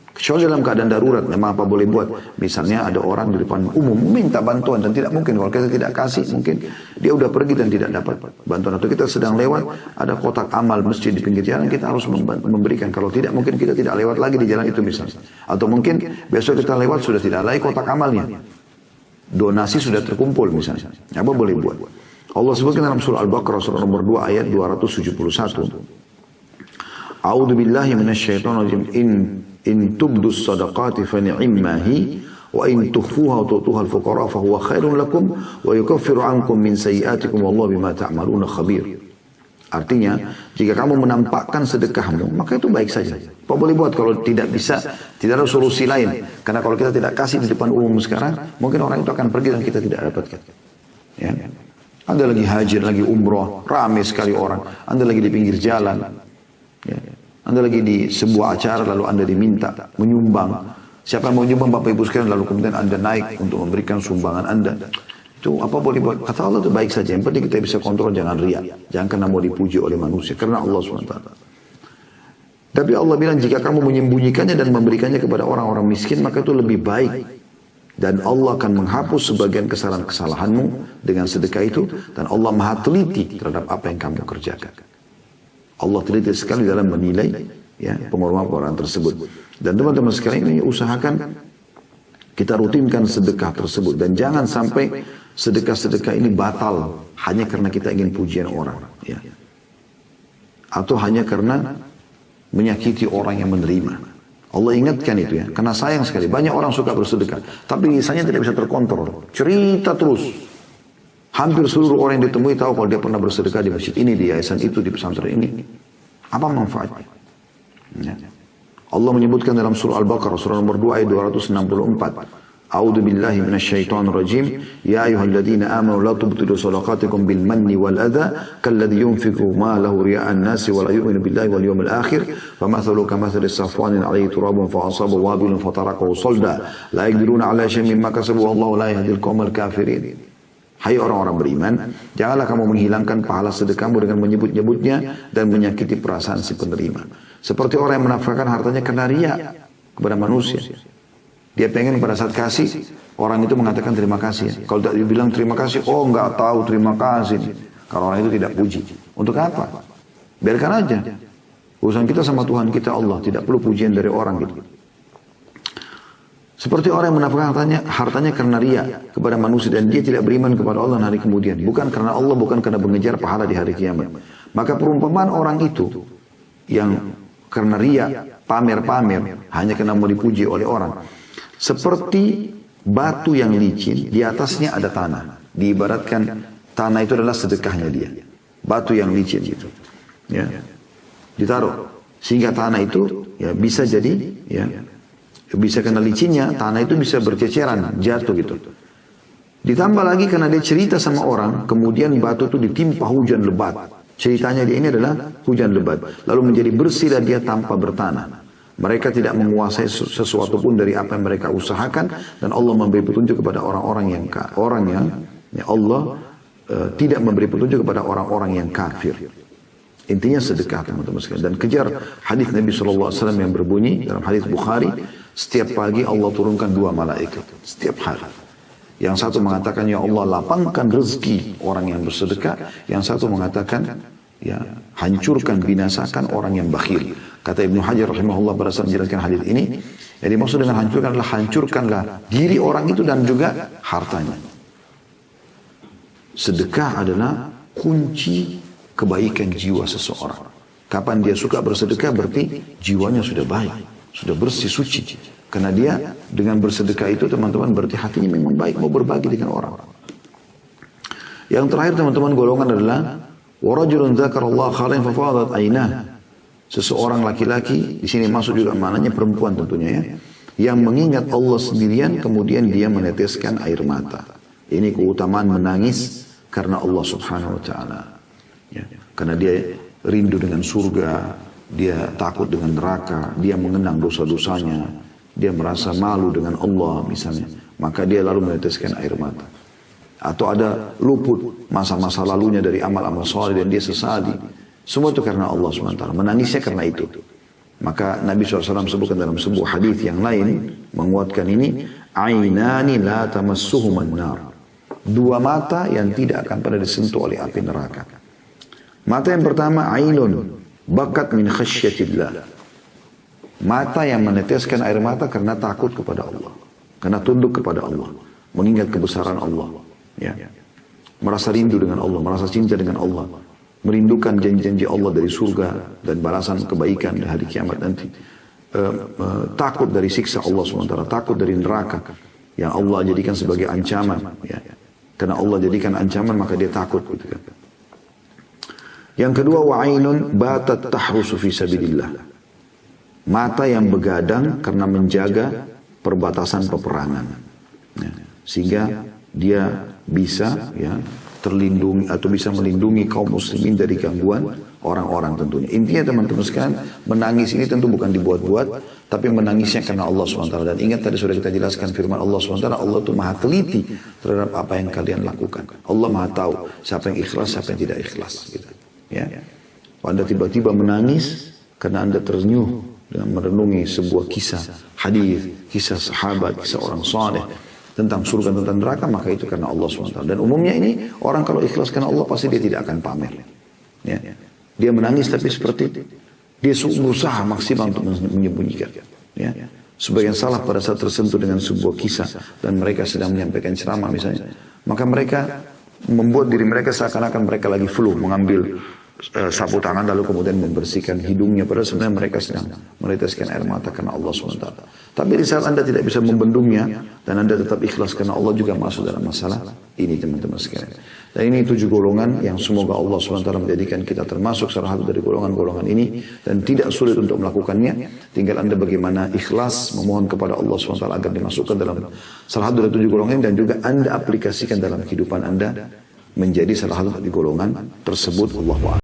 Kecuali dalam keadaan darurat, memang apa boleh buat. Misalnya ada orang di depan umum minta bantuan dan tidak mungkin. Kalau kita tidak kasih, mungkin dia udah pergi dan tidak dapat bantuan. Atau kita sedang lewat, ada kotak amal masjid di pinggir jalan, kita harus memberikan. Kalau tidak, mungkin kita tidak lewat lagi di jalan itu misalnya. Atau mungkin besok kita lewat sudah tidak lagi kotak amalnya. Donasi sudah terkumpul misalnya. Apa boleh buat. Allah sebutkan dalam surah Al-Baqarah, surah nomor 2 ayat 271. A'udzu billahi minasyaitonir rajim. In tubdus sadaqati fa ni'mahi wa in tukhfuha wa tu'tuha al-fuqara fa huwa khairun lakum wa yukaffiru 'ankum min sayyi'atikum wallahu bima ta'maluna khabir. Artinya, jika kamu menampakkan sedekahmu, maka itu baik saja. Apa boleh buat kalau tidak bisa, tidak ada solusi lain. Karena kalau kita tidak kasih di depan umum sekarang, mungkin orang itu akan pergi dan kita tidak dapatkan. Ya. Anda lagi haji, lagi umroh, ramai sekali orang. Anda lagi di pinggir jalan. Ya. Anda lagi di sebuah acara lalu Anda diminta menyumbang. Siapa yang mau menyumbang Bapak Ibu sekalian lalu kemudian Anda naik untuk memberikan sumbangan Anda. Itu apa boleh buat? Kata Allah itu baik saja. Yang penting kita bisa kontrol, jangan riya. Jangan karena mau dipuji oleh manusia. Karena Allah SWT. Tapi Allah bilang jika kamu menyembunyikannya dan memberikannya kepada orang-orang miskin maka itu lebih baik. Dan Allah akan menghapus sebagian kesalahan-kesalahanmu dengan sedekah itu. Dan Allah maha teliti terhadap apa yang kamu kerjakan. Allah teliti sekali dalam menilai ya, pengorbanan tersebut. Dan teman-teman sekalian ini usahakan kita rutinkan sedekah tersebut. Dan jangan sampai sedekah-sedekah ini batal hanya karena kita ingin pujian orang. Ya. Atau hanya karena menyakiti orang yang menerima. Allah ingatkan itu ya. Karena sayang sekali. Banyak orang suka bersedekah. Tapi misalnya tidak bisa terkontrol. Cerita terus. Hampir seluruh orang yang ditemui tahu kalau dia pernah bersedekah di masjid ini, di yayasan itu, di pesantren ini. Apa manfaatnya? Ya. Allah menyebutkan dalam surah Al-Baqarah, surah nomor 2 ayat 264. A'udzu billahi minasyaitonir rajim. Ya ayyuhalladzina amanu la tubtilu shadaqatikum bil manni wal adha kalladzi yunfiqu malahu riya'an nasi wa la yu'minu billahi wal yawmil akhir famathalu kamathali safwanin 'alayhi turabun fa asabahu wabilun fatarakahu salda la yaqdiruna 'ala shay'in mimma kasabu wallahu la yahdil qaumal kafirin. Hai orang-orang beriman, janganlah kamu menghilangkan pahala sedekahmu dengan menyebut-nyebutnya dan menyakiti perasaan si penerima. Seperti orang yang menafkahkan hartanya karena riya kepada manusia. Dia pengen pada saat kasih, orang itu mengatakan terima kasih. Kalau tak dibilang terima kasih, oh enggak tahu terima kasih. Kalau orang itu tidak puji. Untuk apa? Biarkan aja. Urusan kita sama Tuhan kita Allah, tidak perlu pujian dari orang gitu. Seperti orang yang menafkahkan hartanya karena riya kepada manusia dan dia tidak beriman kepada Allah hari kemudian. Bukan karena Allah, bukan karena mengejar pahala di hari kiamat. Maka perumpamaan orang itu yang karena riya, pamer-pamer, hanya karena mau dipuji oleh orang. Seperti batu yang licin, di atasnya ada tanah. Diibaratkan tanah itu adalah sedekahnya dia. Batu yang licin gitu. Ya. Ditaruh. Sehingga tanah itu ya, bisa jadi... ya. Bisa kena licinnya, tanah itu bisa berceceran, jatuh gitu. Ditambah lagi karena dia cerita sama orang, kemudian batu itu ditimpa hujan lebat. Ceritanya dia ini adalah hujan lebat. Lalu menjadi bersih dan dia tanpa bertanah. Mereka tidak menguasai sesuatu pun dari apa yang mereka usahakan. Dan Allah memberi petunjuk kepada orang-orang yang Allah tidak memberi petunjuk kepada orang-orang yang kafir. Intinya sedekah teman-teman sekalian. Dan kejar hadis Nabi SAW yang berbunyi dalam hadis Bukhari. Setiap pagi Allah turunkan 2 malaikat. Setiap hari. Yang satu mengatakan, ya Allah lapangkan rezeki orang yang bersedekah. Yang satu mengatakan, ya hancurkan, binasakan orang yang bakhil. Kata Ibnu Hajar rahimahullah pada saat menjelaskan hadis ini. Jadi maksud dengan hancurkanlah diri orang itu dan juga hartanya. Sedekah adalah kunci kebaikan jiwa seseorang. Kapan dia suka bersedekah berarti jiwanya sudah baik. Sudah bersih, suci. Karena dia dengan bersedekah itu teman-teman berarti hatinya memang baik. Mau berbagi dengan orang. Yang terakhir teman-teman golongan adalah warajulun dzakarallaha khairan fafadat ainah. Seseorang laki-laki, di sini masuk juga maknanya perempuan tentunya ya. Yang mengingat Allah sendirian kemudian dia meneteskan air mata. Ini keutamaan menangis karena Allah Subhanahu wa taala. Ya. Karena dia rindu dengan surga. Dia takut dengan neraka, dia mengenang dosa-dosanya, dia merasa malu dengan Allah misalnya, maka dia lalu meneteskan air mata. Atau ada luput masa-masa lalunya dari amal-amal soleh dan dia sesali, Semua itu karena Allah SWT. Menangisnya karena itu. Maka Nabi SAW sebutkan dalam sebuah hadis yang lain menguatkan ini, ainani la tamassuhuman nar. Dua mata yang tidak akan pernah disentuh oleh api neraka. Mata yang pertama, ainun bakat min khasyatillah. Mata yang meneteskan air mata karena takut kepada Allah, karena tunduk kepada Allah, mengingat kebesaran Allah, ya. Merasa rindu dengan Allah, merasa cinta dengan Allah, merindukan janji-janji Allah dari surga dan balasan kebaikan di hari kiamat nanti. Takut dari siksa Allah SWT, takut dari neraka yang Allah jadikan sebagai ancaman, ya. Karena Allah jadikan ancaman maka dia takut, gitu kan. Yang kedua, wa'ainun batat tahrusu fi sabilillah. Mata yang begadang karena menjaga perbatasan peperangan, ya. Sehingga dia bisa, ya, terlindungi atau bisa melindungi kaum muslimin dari gangguan orang-orang tentunya. Intinya teman-teman sekalian, menangis ini tentu bukan dibuat-buat, tapi menangisnya karena Allah SWT. Dan ingat tadi sudah kita jelaskan firman Allah SWT, Allah itu maha teliti terhadap apa yang kalian lakukan. Allah maha tahu siapa yang ikhlas, siapa yang tidak ikhlas, gitu. Ya. Anda tiba-tiba menangis karena Anda ternyuh dengan merenungi sebuah kisah hadis, kisah sahabat, kisah orang saleh tentang surga, tentang neraka, maka itu karena Allah SWT. Dan umumnya ini orang kalau ikhlas karena Allah pasti dia tidak akan pamer, ya. Dia menangis tapi seperti itu, dia berusaha maksimal untuk menyembunyikan, ya. Sebagian salah pada saat tersentuh dengan sebuah kisah dan mereka sedang menyampaikan ceramah misalnya, maka mereka membuat diri mereka seakan-akan mereka lagi flu, mengambil sapu tangan lalu kemudian membersihkan hidungnya, padahal sebenarnya mereka sedang meneteskan air mata karena Allah SWT. Tapi di saat Anda tidak bisa membendungnya dan Anda tetap ikhlas karena Allah juga masuk dalam masalah ini, teman-teman sekalian. Dan ini 7 golongan yang semoga Allah SWT menjadikan kita termasuk salah satu dari golongan-golongan ini, dan tidak sulit untuk melakukannya. Tinggal Anda bagaimana ikhlas memohon kepada Allah SWT agar dimasukkan dalam salah satu dari 7 golongan ini, dan juga Anda aplikasikan dalam kehidupan Anda menjadi salah satu dari golongan tersebut. Allahu a'lam.